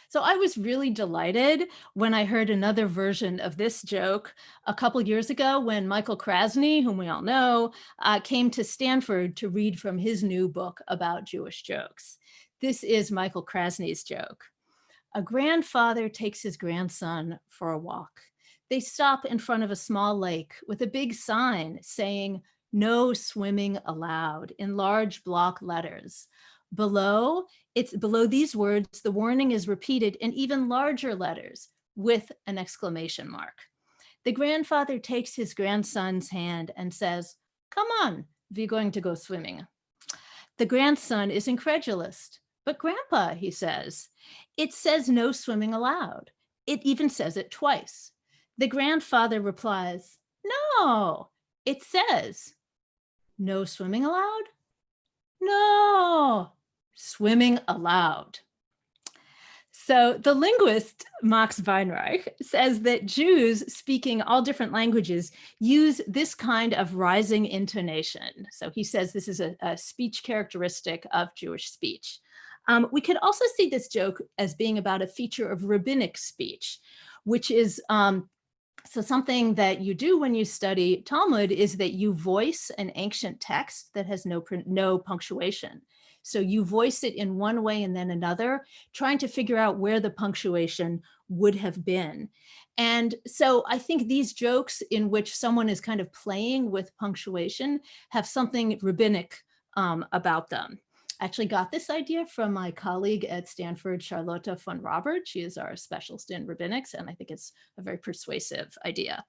So I was really delighted when I heard another version of this joke a couple years ago when Michael Krasny, whom we all know, came to Stanford to read from his new book about Jewish jokes. This is Michael Krasny's joke. A grandfather takes his grandson for a walk. They stop in front of a small lake with a big sign saying, "No swimming allowed," in large block letters. Below these words, the warning is repeated in even larger letters with an exclamation mark. The grandfather takes his grandson's hand and says, "Come on, we're going to go swimming." The grandson is incredulous. "But Grandpa," he says, "it says no swimming allowed. It even says it twice." The grandfather replies, "No, it says no swimming allowed? No, swimming allowed." So the linguist Max Weinreich says that Jews speaking all different languages use this kind of rising intonation. So he says this is a speech characteristic of Jewish speech. We could also see this joke as being about a feature of rabbinic speech, which is so something that you do when you study Talmud is that you voice an ancient text that has no punctuation. So you voice it in one way and then another, trying to figure out where the punctuation would have been. And so I think these jokes in which someone is kind of playing with punctuation have something rabbinic about them. I actually got this idea from my colleague at Stanford, Charlotta von Robert. She is our specialist in rabbinics, and I think it's a very persuasive idea.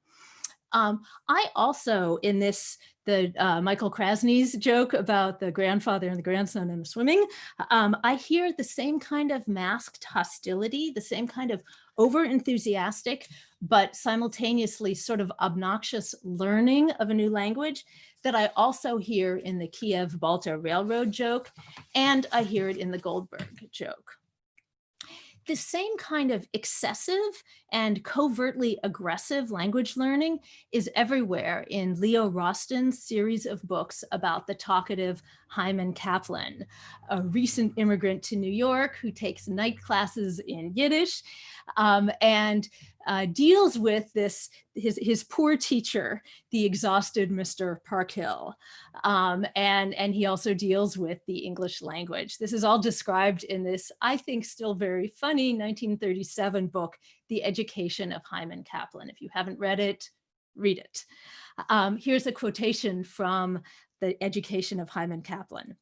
I also, in Michael Krasny's joke about the grandfather and the grandson and the swimming, I hear the same kind of masked hostility, the same kind of over-enthusiastic, but simultaneously sort of obnoxious learning of a new language that I also hear in the Kiev-Balta Railroad joke, and I hear it in the Goldberg joke. The same kind of excessive and covertly aggressive language learning is everywhere in Leo Roston's series of books about the talkative Hyman Kaplan, a recent immigrant to New York who takes night classes in Yiddish and deals with his poor teacher, the exhausted Mr. Parkhill. And he also deals with the English language. This is all described in this, I think, still very funny 1937 book, The Education of Hyman Kaplan. If you haven't read it, read it. Here's a quotation from The Education of Hyman Kaplan.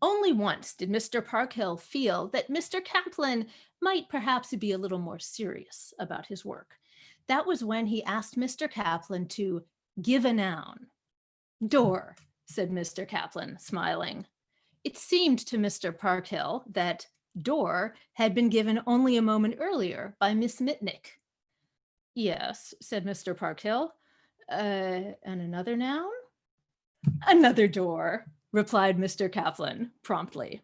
Only once did Mr. Parkhill feel that Mr. Kaplan might perhaps be a little more serious about his work. That was when he asked Mr. Kaplan to give a noun. Door, said Mr. Kaplan, smiling. It seemed to Mr. Parkhill that door had been given only a moment earlier by Miss Mitnick. Yes, said Mr. Parkhill. And another noun? Another door, replied Mr. Kaplan promptly.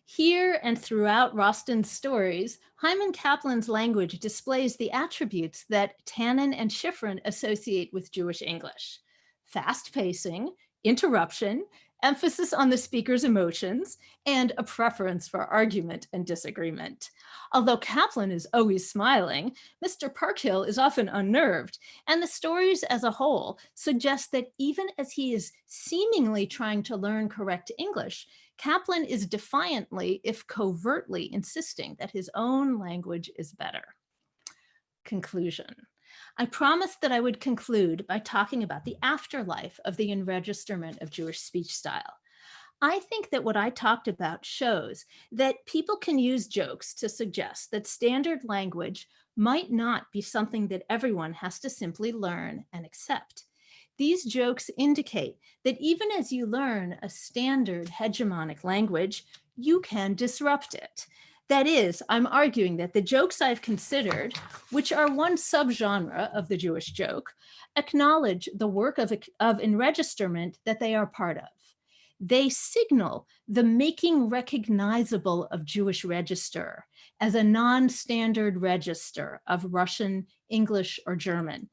Here and throughout Rostand's stories, Hyman Kaplan's language displays the attributes that Tannen and Schiffrin associate with Jewish English: fast pacing, interruption, emphasis on the speaker's emotions, and a preference for argument and disagreement. Although Kaplan is always smiling, Mr. Parkhill is often unnerved, and the stories as a whole suggest that even as he is seemingly trying to learn correct English, Kaplan is defiantly, if covertly, insisting that his own language is better. Conclusion. I promised that I would conclude by talking about the afterlife of the enregisterment of Jewish speech style. I think that what I talked about shows that people can use jokes to suggest that standard language might not be something that everyone has to simply learn and accept. These jokes indicate that even as you learn a standard hegemonic language, you can disrupt it. That is, I'm arguing that the jokes I've considered, which are one subgenre of the Jewish joke, acknowledge the work of enregisterment that they are part of. They signal the making recognizable of Jewish register as a non-standard register of Russian, English, or German.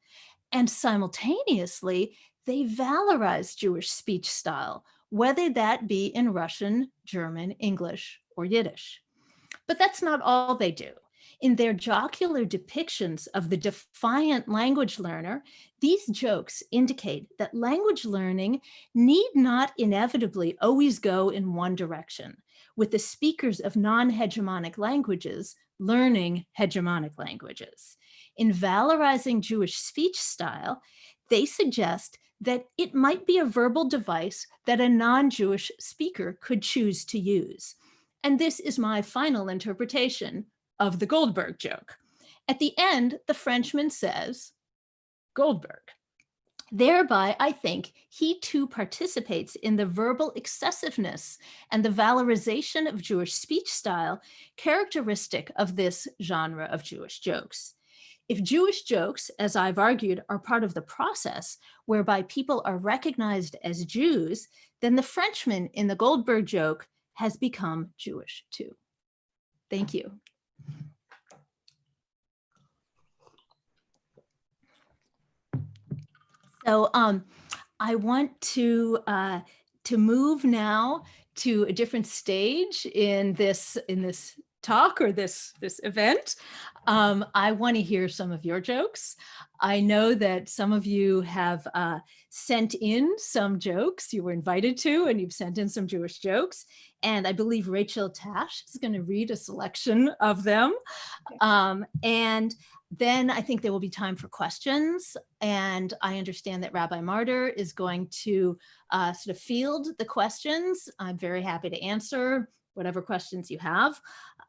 And simultaneously, they valorize Jewish speech style, whether that be in Russian, German, English, or Yiddish. But that's not all they do. In their jocular depictions of the defiant language learner, these jokes indicate that language learning need not inevitably always go in one direction, with the speakers of non-hegemonic languages learning hegemonic languages. In valorizing Jewish speech style, they suggest that it might be a verbal device that a non-Jewish speaker could choose to use. And this is my final interpretation of the Goldberg joke. At the end, the Frenchman says, Goldberg. Thereby, I think, he too participates in the verbal excessiveness and the valorization of Jewish speech style characteristic of this genre of Jewish jokes. If Jewish jokes, as I've argued, are part of the process whereby people are recognized as Jews, then the Frenchman in the Goldberg joke has become Jewish too. Thank you. So I want to move now to a different stage in this talk or this event. I want to hear some of your jokes. I know that some of you have sent in some jokes you were invited to, and you've sent in some Jewish jokes. And I believe Rachel Tash is going to read a selection of them. And then I think there will be time for questions. And I understand that Rabbi Martyr is going to sort of field the questions. I'm very happy to answer whatever questions you have.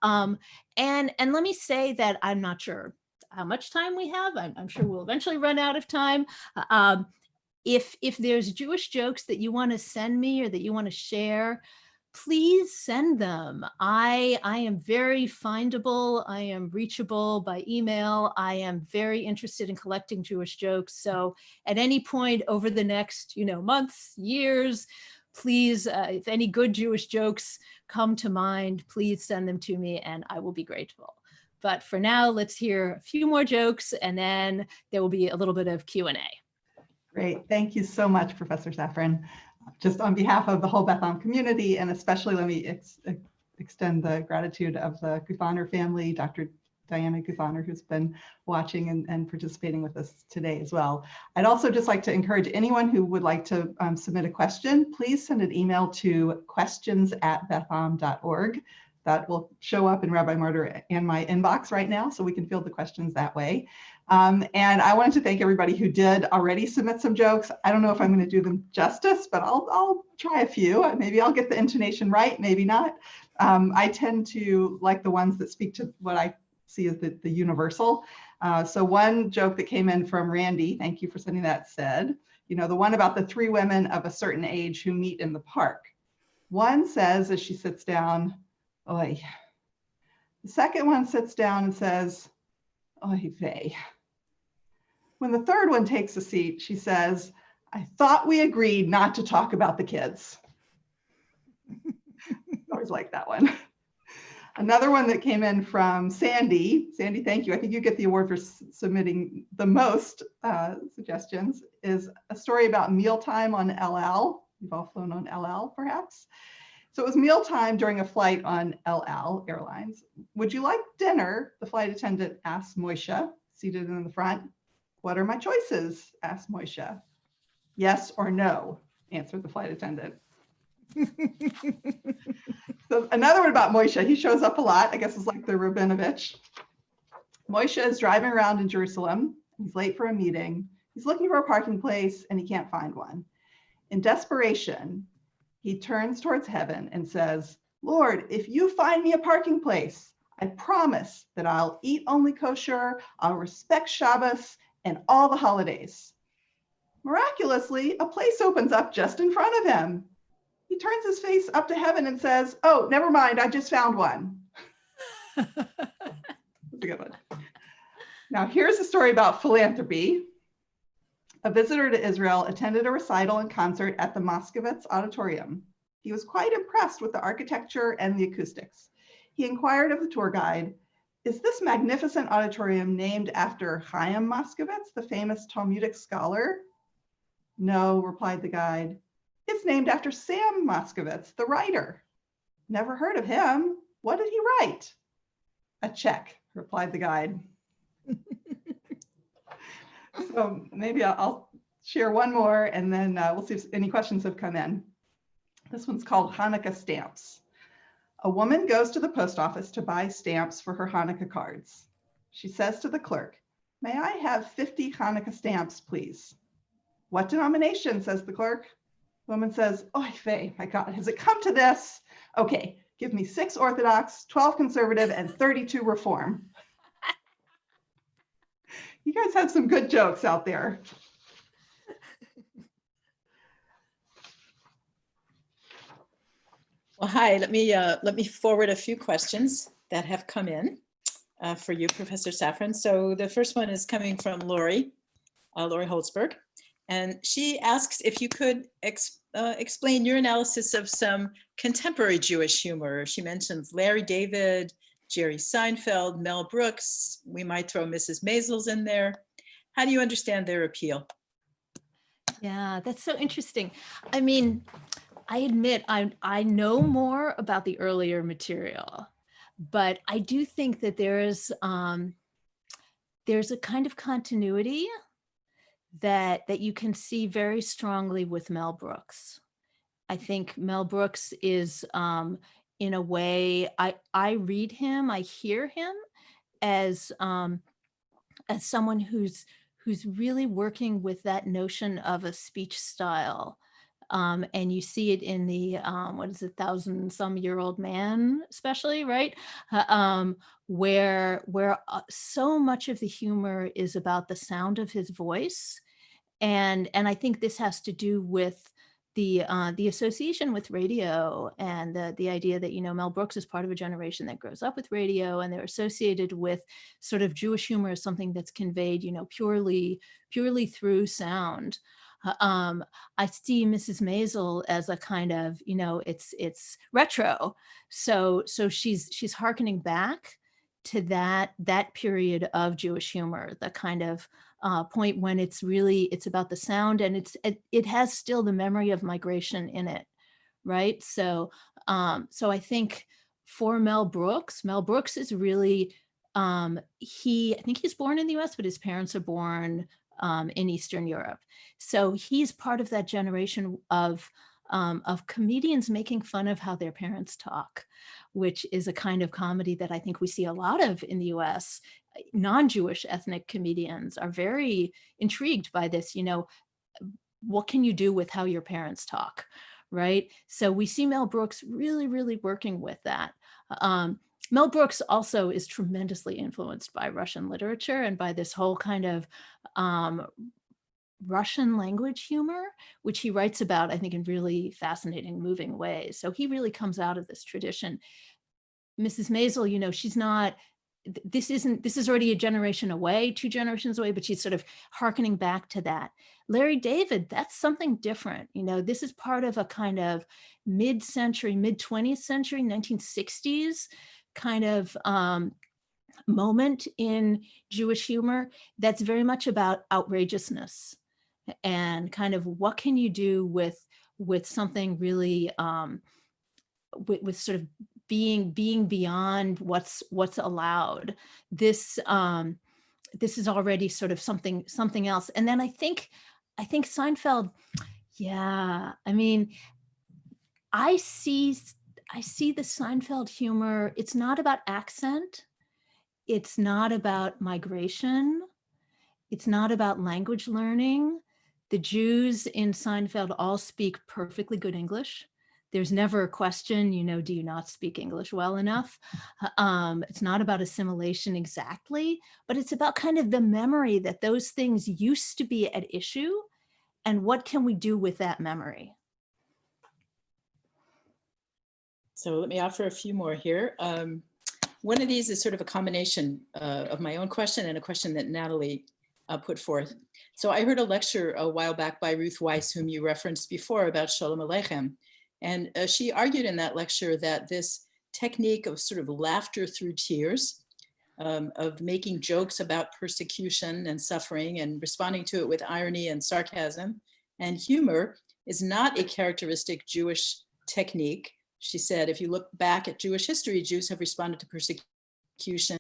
And let me say that I'm not sure how much time we have. I'm sure we'll eventually run out of time. If there's Jewish jokes that you want to send me or that you want to share, please send them. I am very findable. I am reachable by email. I am very interested in collecting Jewish jokes. So at any point over the next, months, years, please, if any good Jewish jokes come to mind, please send them to me and I will be grateful. But for now, let's hear a few more jokes and then there will be a little bit of Q&A. Great. Thank you so much, Professor Safran. Just on behalf of the whole Beth Am community, and especially let me extend the gratitude of the Guthaner family, Dr. Diana Guthaner, who's been watching and participating with us today as well. I'd also just like to encourage anyone who would like to submit a question, please send an email to questions@betham.org. That will show up in Rabbi Martyr and my inbox right now, so we can field the questions that way. And I wanted to thank everybody who did already submit some jokes. I don't know if I'm going to do them justice, but I'll try a few. Maybe I'll get the intonation right, maybe not. I tend to like the ones that speak to what I see as the universal. So one joke that came in from Randy, thank you for sending that, said, the one about the 3 women of a certain age who meet in the park. One says as she sits down, "Oy." The second one sits down and says, "Oy vey." When the third one takes a seat, she says, "I thought we agreed not to talk about the kids." Always like that one. Another one that came in from Sandy. Sandy, thank you. I think you get the award for submitting the most suggestions, is a story about mealtime on LL. You've all flown on LL, perhaps. So it was mealtime during a flight on LL Airlines. "Would you like dinner?" the flight attendant asked Moisha, seated in the front. "What are my choices?" asked Moisha. "Yes or no," answered the flight attendant. So another one about Moisha, he shows up a lot. I guess it's like the Rabinovich. Moisha is driving around in Jerusalem. He's late for a meeting. He's looking for a parking place and he can't find one. In desperation, he turns towards heaven and says, "Lord, if you find me a parking place, I promise that I'll eat only kosher, I'll respect Shabbos and all the holidays." Miraculously, a place opens up just in front of him. He turns his face up to heaven and says, "Oh, never mind, I just found one." That's a good one. Now, here's a story about philanthropy. A visitor to Israel attended a recital and concert at the Moskowitz Auditorium. He was quite impressed with the architecture and the acoustics. He inquired of the tour guide, "Is this magnificent auditorium named after Chaim Moskowitz, the famous Talmudic scholar?" "No," replied the guide. "It's named after Sam Moskowitz, the writer." "Never heard of him. What did he write?" "A check," replied the guide. So maybe I'll share one more and then we'll see if any questions have come in. This one's called Hanukkah stamps. A woman goes to the post office to buy stamps for her Hanukkah cards. She says to the clerk, "May I have 50 Hanukkah stamps, please?" "What denomination?" says the clerk. The woman says, "Oy vey, my God, has it come to this? Okay, give me 6 Orthodox, 12 Conservative, and 32 Reform." You guys have some good jokes out there. Well, hi, let me forward a few questions that have come in for you, Professor Safran. So the first one is coming from Lori Holzberg. And she asks if you could explain your analysis of some contemporary Jewish humor. She mentions Larry David, Jerry Seinfeld, Mel Brooks. We might throw Mrs. Maisels in there. How do you understand their appeal? Yeah, that's so interesting. I mean, I admit I know more about the earlier material, but I do think that there's a kind of continuity that you can see very strongly with Mel Brooks. I think Mel Brooks is, in a way, I read him, I hear him as someone who's really working with that notion of a speech style. And you see it in the, what is it, 1,000-some-year-old man, especially, right? Where so much of the humor is about the sound of his voice. And I think this has to do with the association with radio and the idea that, Mel Brooks is part of a generation that grows up with radio, and they're associated with sort of Jewish humor as something that's conveyed, purely through sound. I see Mrs. Maisel as a kind of, it's retro. So she's hearkening back to that period of Jewish humor, the kind of point when it's about the sound, and it has still the memory of migration in it, right? So I think for Mel Brooks is really I think he's born in the US, but his parents are born in Eastern Europe. So he's part of that generation of of comedians making fun of how their parents talk, which is a kind of comedy that I think we see a lot of in the US. Non-Jewish ethnic comedians are very intrigued by this, what can you do with how your parents talk, right? So we see Mel Brooks really, really working with that. Mel Brooks also is tremendously influenced by Russian literature and by this whole kind of Russian language humor, which he writes about, I think, in really fascinating, moving ways. So he really comes out of this tradition. Mrs. Maisel, she's not, this is already a generation away, 2 generations away, but she's sort of hearkening back to that. Larry David, that's something different. This is part of a kind of mid-century, mid-20th century, 1960s kind of moment in Jewish humor that's very much about outrageousness and kind of what can you do with something really with sort of being beyond what's allowed. This is already sort of something else. And then I think Seinfeld, yeah, I mean, I see the Seinfeld humor. It's not about accent. It's not about migration. It's not about language learning. The Jews in Seinfeld all speak perfectly good English. There's never a question, do you not speak English well enough? It's not about assimilation exactly, but it's about kind of the memory that those things used to be at issue and what can we do with that memory? So let me offer a few more here. One of these is sort of a combination of my own question and a question that Natalie put forth. So I heard a lecture a while back by Ruth Weiss, whom you referenced before, about Shalom Aleichem. And she argued in that lecture that this technique of sort of laughter through tears, of making jokes about persecution and suffering and responding to it with irony and sarcasm and humor is not a characteristic Jewish technique. She said, if you look back at Jewish history, Jews have responded to persecution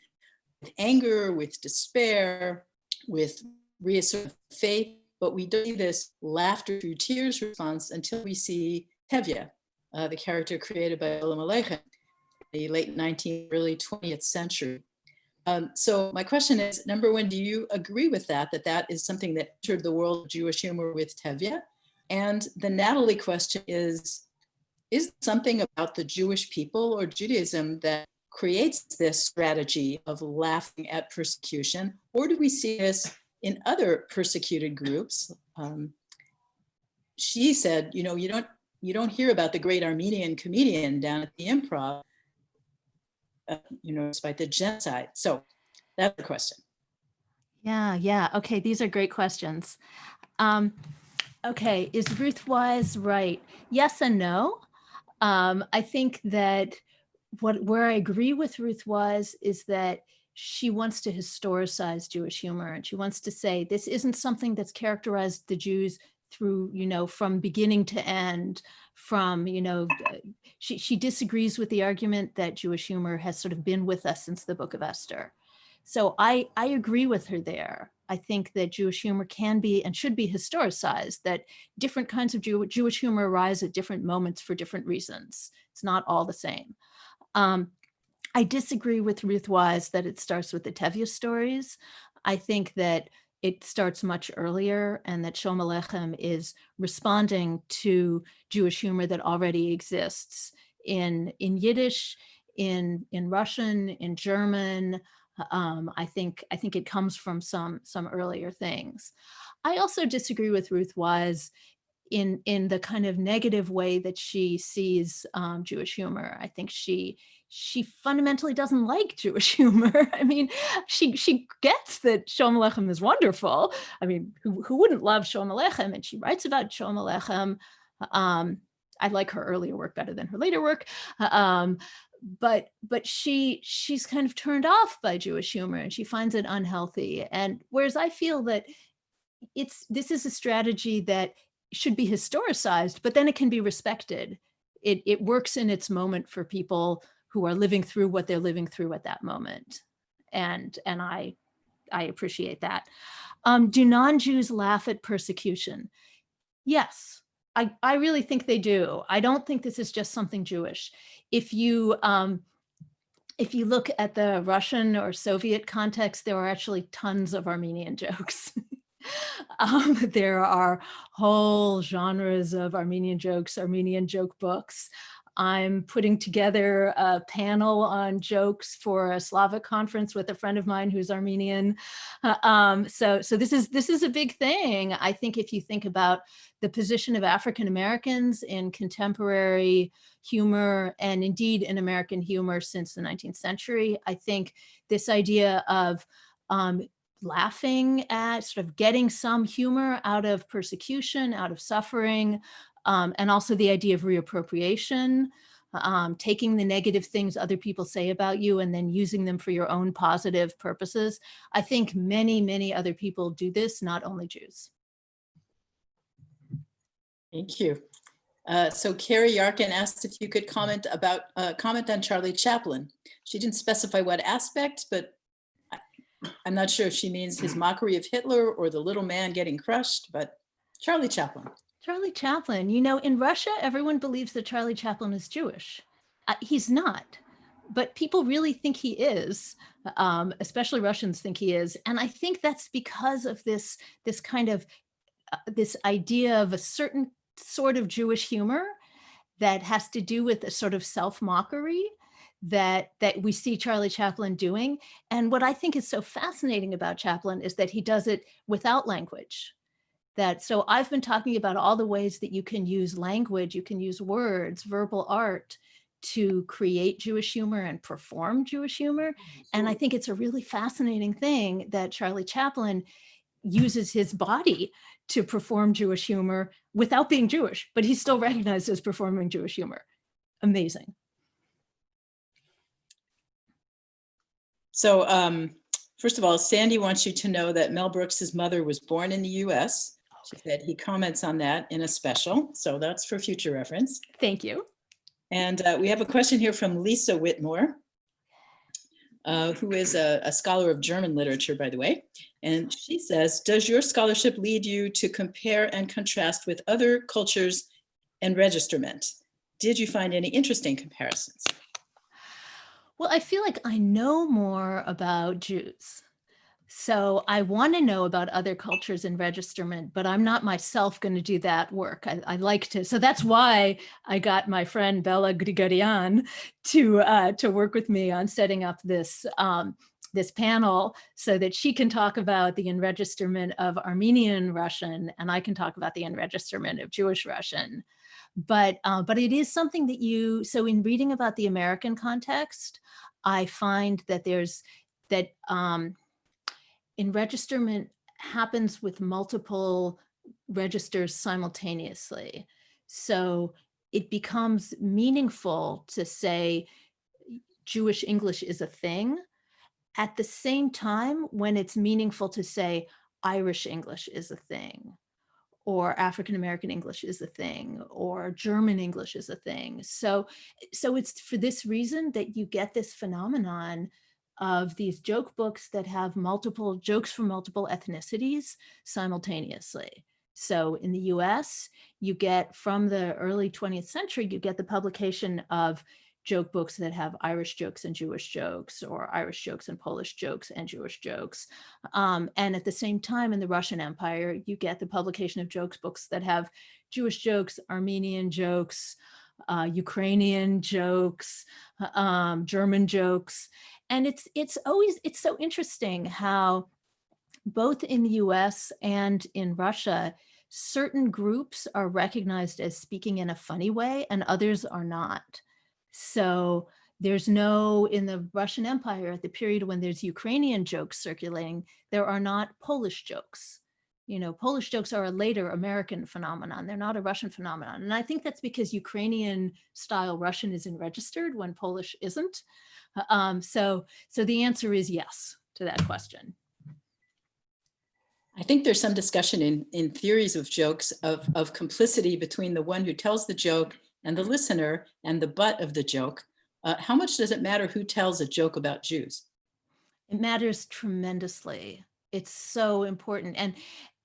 with anger, with despair, with reassertion of faith, but we don't see this laughter through tears response until we see Tevye, the character created by Shalom Aleichem in the late 19th, early 20th century. So my question is, number one, do you agree with that is something that entered the world of Jewish humor with Tevye? And the Natalie question is something about the Jewish people or Judaism that creates this strategy of laughing at persecution, or do we see this in other persecuted groups? She said, you don't hear about the great Armenian comedian down at the Improv, despite the genocide. So that's the question. Yeah. Okay, these are great questions. Okay, is Ruth Wise right? Yes and no. I think that where I agree with Ruth Wise is that she wants to historicize Jewish humor, and she wants to say this isn't something that's characterized the Jews through, from beginning to end, she disagrees with the argument that Jewish humor has sort of been with us since the Book of Esther. So I agree with her there. I think that Jewish humor can be and should be historicized, that different kinds of Jewish humor arise at different moments for different reasons. It's not all the same. I disagree with Ruth Wise that it starts with the Tevye stories. I think that it starts much earlier and that Shalom Aleichem is responding to Jewish humor that already exists in Yiddish, in Russian, in German. I think it comes from some earlier things. I also disagree with Ruth Wise in the kind of negative way that she sees Jewish humor. I think she fundamentally doesn't like Jewish humor. I mean, she gets that Shalom Aleichem is wonderful. I mean, who wouldn't love Shalom Aleichem? And she writes about Shalom Aleichem. I like her earlier work better than her later work. But she's kind of turned off by Jewish humor and she finds it unhealthy. And whereas I feel that this is a strategy that should be historicized, but then it can be respected. It works in its moment for people who are living through what they're living through at that moment. And I appreciate that. Do non-Jews laugh at persecution? Yes, I really think they do. I don't think this is just something Jewish. If you look at the Russian or Soviet context, there are actually tons of Armenian jokes. There are whole genres of Armenian jokes, Armenian joke books. I'm putting together a panel on jokes for a Slavic conference with a friend of mine who's Armenian. So this is a big thing. I think if you think about the position of African Americans in contemporary humor and indeed in American humor since the 19th century, I think this idea of laughing at, sort of getting some humor out of persecution, out of suffering, and also the idea of reappropriation, taking the negative things other people say about you and then using them for your own positive purposes. I think many, many other people do this, not only Jews. Thank you. So Carrie Yarkin asked if you could comment on Charlie Chaplin. She didn't specify what aspect, but I'm not sure if she means his mockery of Hitler or the little man getting crushed, but Charlie Chaplin. Charlie Chaplin, you know, in Russia, everyone believes that Charlie Chaplin is Jewish. He's not, but people really think he is, especially Russians think he is. And I think that's because of this kind of, this idea of a certain sort of Jewish humor that has to do with a sort of self-mockery that we see Charlie Chaplin doing. And what I think is so fascinating about Chaplin is that he does it without language. So I've been talking about all the ways that you can use language, you can use words, verbal art to create Jewish humor and perform Jewish humor. And I think it's a really fascinating thing that Charlie Chaplin uses his body to perform Jewish humor without being Jewish, but he's still recognized as performing Jewish humor. Amazing. So first of all, Sandy wants you to know that Mel Brooks's mother was born in the US. She said he comments on that in a special, so that's for future reference. Thank you. And we have a question here from Lisa Whitmore, who is a scholar of German literature, by the way. And she says, does your scholarship lead you to compare and contrast with other cultures and registerment? Did you find any interesting comparisons? Well, I feel like I know more about Jews. So I want to know about other cultures and registerment, but I'm not myself going to do that work. I like to, so that's why I got my friend Bella Grigorian to work with me on setting up this this panel so that she can talk about the enregisterment of Armenian Russian and I can talk about the enregisterment of Jewish Russian. But it is something that so in reading about the American context, I find that enregisterment happens with multiple registers simultaneously. So it becomes meaningful to say Jewish English is a thing at the same time when it's meaningful to say Irish English is a thing, or African American English is a thing, or German English is a thing. So it's for this reason that you get this phenomenon of these joke books that have multiple jokes from multiple ethnicities simultaneously. So in the US, you get, from the early 20th century, you get the publication of joke books that have Irish jokes and Jewish jokes, or Irish jokes and Polish jokes and Jewish jokes. And at the same time in the Russian Empire, you get the publication of jokes books that have Jewish jokes, Armenian jokes, Ukrainian jokes, German jokes. And it's so interesting how both in the US and in Russia, certain groups are recognized as speaking in a funny way and others are not. So there's in the Russian Empire, at the period when there's Ukrainian jokes circulating, there are not Polish jokes. You know, Polish jokes are a later American phenomenon. They're not a Russian phenomenon. And I think that's because Ukrainian style Russian isn't registered when Polish isn't. So the answer is yes to that question. I think there's some discussion in theories of jokes of complicity between the one who tells the joke and the listener and the butt of the joke. How much does it matter who tells a joke about Jews? It matters tremendously. It's so important.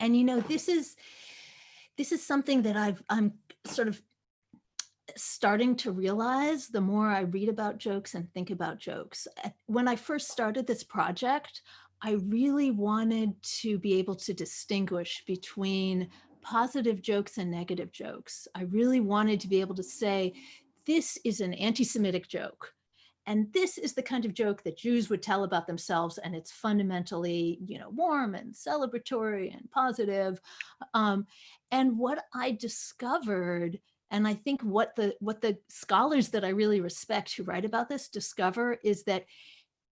And you know, this this is something that I'm sort of starting to realize the more I read about jokes and think about jokes. When I first started this project, I really wanted to be able to distinguish between positive jokes and negative jokes. I really wanted to be able to say, this is an anti-Semitic joke. And this is the kind of joke that Jews would tell about themselves, and it's fundamentally, warm and celebratory and positive. And what I discovered, and I think what the scholars that I really respect who write about this discover, is that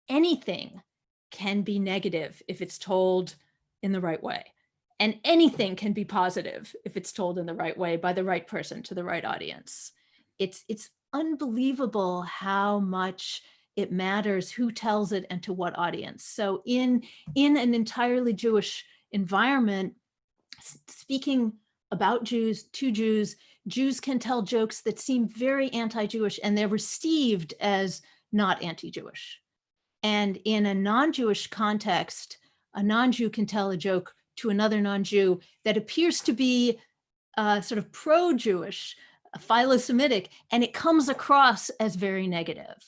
anything can be negative if it's told in the right way. And anything can be positive if it's told in the right way by the right person to the right audience. It's unbelievable how much it matters who tells it and to what audience. So in an entirely Jewish environment, speaking about Jews to Jews, Jews can tell jokes that seem very anti-Jewish, and they're received as not anti-Jewish. And in a non-Jewish context, a non-Jew can tell a joke to another non-Jew that appears to be sort of pro-Jewish, philo-Semitic, and it comes across as very negative.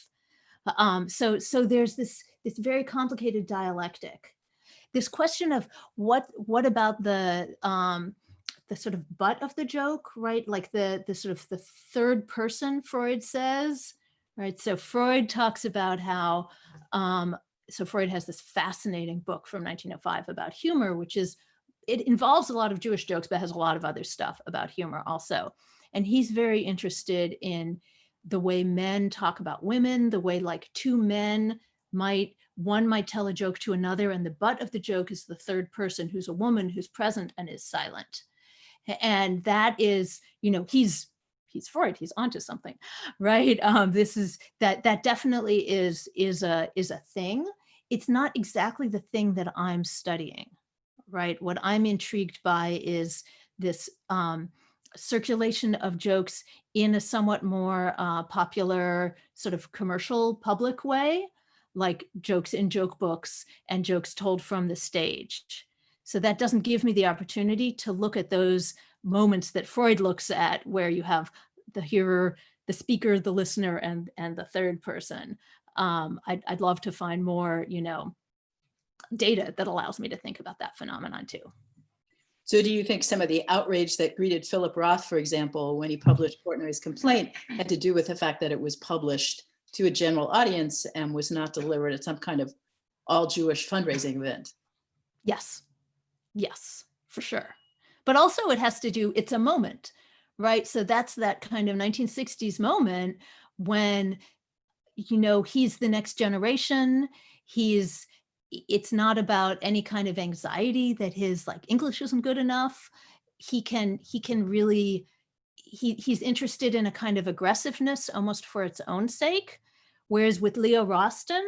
So there's this very complicated dialectic. This question of what about the sort of butt of the joke, right? Like the sort of the third person, Freud says, right? So Freud talks about how, so Freud has this fascinating book from 1905 about humor, it involves a lot of Jewish jokes, but has a lot of other stuff about humor also. And he's very interested in the way men talk about women, the way like two men one might tell a joke to another, and the butt of the joke is the third person, who's a woman who's present and is silent. And that is, he's Freud, he's onto something, right? That definitely is a thing. It's not exactly the thing that I'm studying, right? What I'm intrigued by is this circulation of jokes in a somewhat more popular sort of commercial public way, like jokes in joke books and jokes told from the stage. So that doesn't give me the opportunity to look at those moments that Freud looks at, where you have the hearer, the speaker, the listener, and the third person. I'd love to find more, data that allows me to think about that phenomenon too. So do you think some of the outrage that greeted Philip Roth, for example, when he published Portnoy's complaint, had to do with the fact that it was published to a general audience and was not delivered at some kind of all-Jewish fundraising event? Yes, for sure. But also it has to do, it's a moment, right? So that's that kind of 1960s moment when, he's the next generation. It's not about any kind of anxiety that his English isn't good enough. He can really, he's interested in a kind of aggressiveness almost for its own sake. Whereas with Leo Rosten,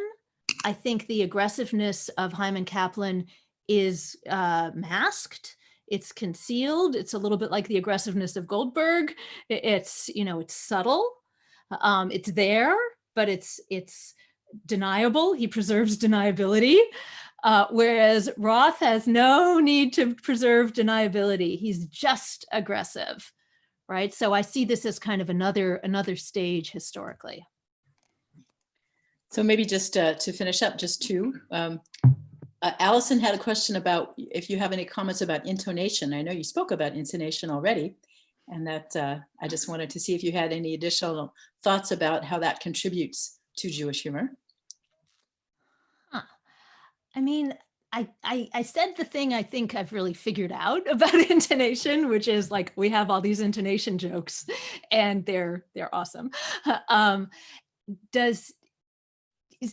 I think the aggressiveness of Hyman Kaplan is masked. It's concealed. It's a little bit like the aggressiveness of Goldberg. It's subtle. It's there, but it's deniable. He preserves deniability, whereas Roth has no need to preserve deniability. He's just aggressive, right? So I see this as kind of another stage historically. So maybe just to finish up, just two. Allison had a question about if you have any comments about intonation. I know you spoke about intonation already, and that I just wanted to see if you had any additional thoughts about how that contributes to Jewish humor. I mean, I said the thing I think I've really figured out about intonation, which is we have all these intonation jokes and they're awesome.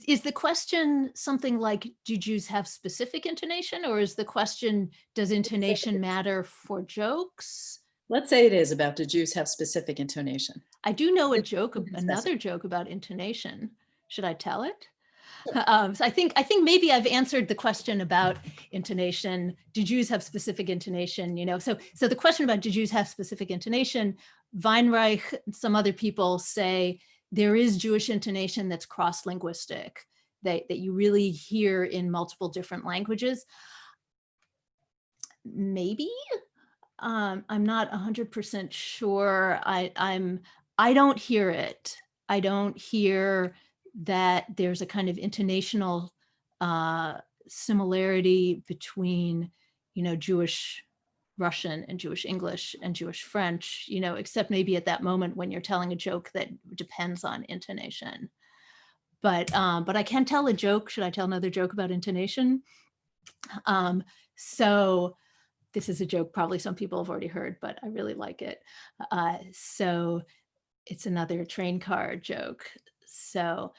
Is the question something like, do Jews have specific intonation, or is the question, does intonation matter for jokes? Let's say it is about, do Jews have specific intonation? I do know another joke about intonation. Should I tell it? So I think maybe I've answered the question about intonation. Do Jews have specific intonation? So the question about do Jews have specific intonation, Weinreich, some other people say there is Jewish intonation that's cross-linguistic, that you really hear in multiple different languages. Maybe. I'm not 100% sure. I don't hear it. I don't hear that there's a kind of intonational similarity between, Jewish Russian and Jewish English and Jewish French, except maybe at that moment when you're telling a joke that depends on intonation. But I can tell a joke. Should I tell another joke about intonation? So this is a joke probably some people have already heard, but I really like it. So it's another train car joke. So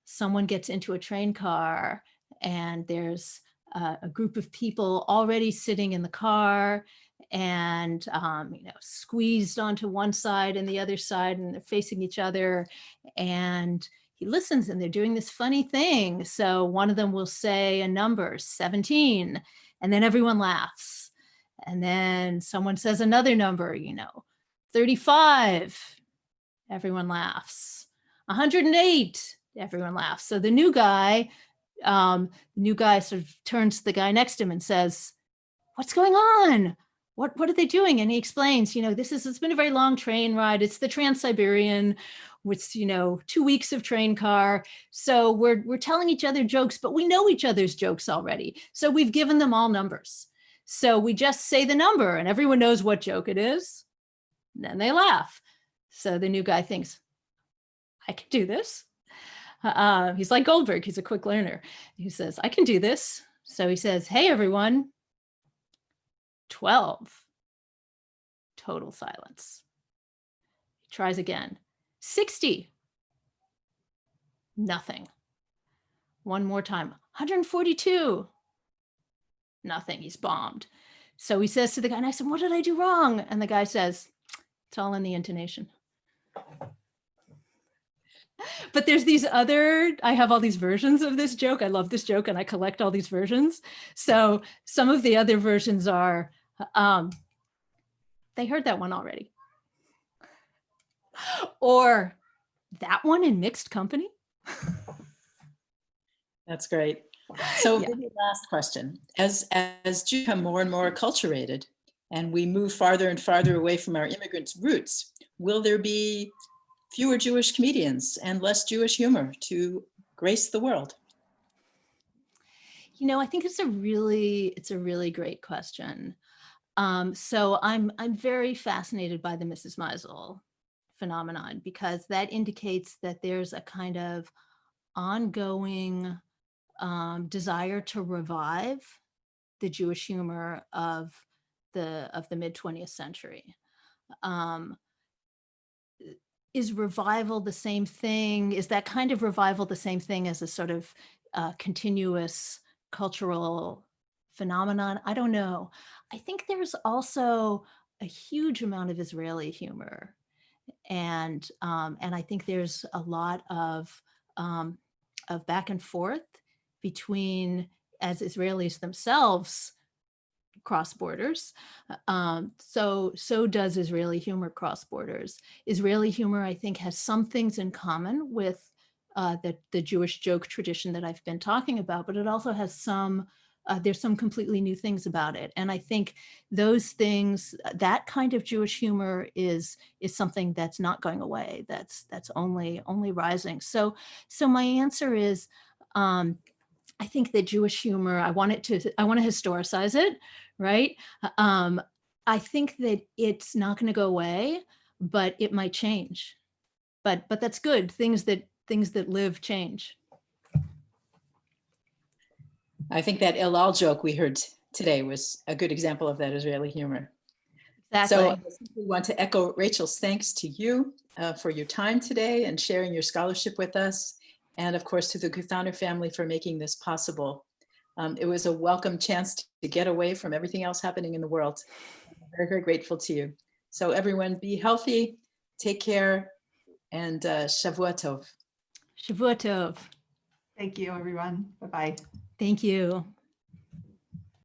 someone gets into a train car and there's a group of people already sitting in the car and squeezed onto one side and the other side, and they're facing each other. And he listens and they're doing this funny thing. So one of them will say a number, 17, and then everyone laughs. And then someone says another number, 35, everyone laughs. 108, everyone laughs. So the new guy sort of turns to the guy next to him and says, "What's going on? What are they doing?" And he explains, it's been a very long train ride. It's the Trans-Siberian, with 2 weeks of train car. So we're telling each other jokes, but we know each other's jokes already. So we've given them all numbers. So we just say the number and everyone knows what joke it is. And then they laugh. So the new guy thinks, I can do this. He's like Goldberg. He's a quick learner. He says, I can do this. So he says, hey, everyone, 12. Total silence. He tries again. 60. Nothing. One more time. 142. Nothing. He's bombed. So he says to the guy next to him, what did I do wrong? And the guy says, it's all in the intonation. But there's I have all these versions of this joke. I love this joke and I collect all these versions. So some of the other versions are, they heard that one already. Or that one in mixed company. That's great. So Yeah. maybe last question. As Jews become more and more acculturated and we move farther and farther away from our immigrant roots, will there be fewer Jewish comedians and less Jewish humor to grace the world? I think it's a really great question. So I'm very fascinated by the Mrs. Maisel phenomenon, because that indicates that there's a kind of ongoing desire to revive the Jewish humor of the mid 20th century. Is revival the same thing? Is that kind of revival the same thing as a sort of continuous cultural phenomenon? I don't know. I think there's also a huge amount of Israeli humor, and I think there's a lot of back and forth between, as Israelis themselves cross borders. So does Israeli humor cross borders. Israeli humor, I think, has some things in common with the Jewish joke tradition that I've been talking about, but it also has there's some completely new things about it. And I think those things, that kind of Jewish humor is something that's not going away. That's only rising. So my answer is, I think that Jewish humor, I want to historicize it, right? I think that it's not going to go away, but it might change. But that's good. Things that live change. I think that El Al joke we heard today was a good example of that Israeli humor. Exactly. So we want to echo Rachel's thanks to you for your time today and sharing your scholarship with us. And of course, to the Guthaner family for making this possible. It was a welcome chance to get away from everything else happening in the world. I'm very, very grateful to you. So everyone be healthy, take care, and Shavua Tov. Shavua Tov. Thank you, everyone. Bye-bye. Thank you.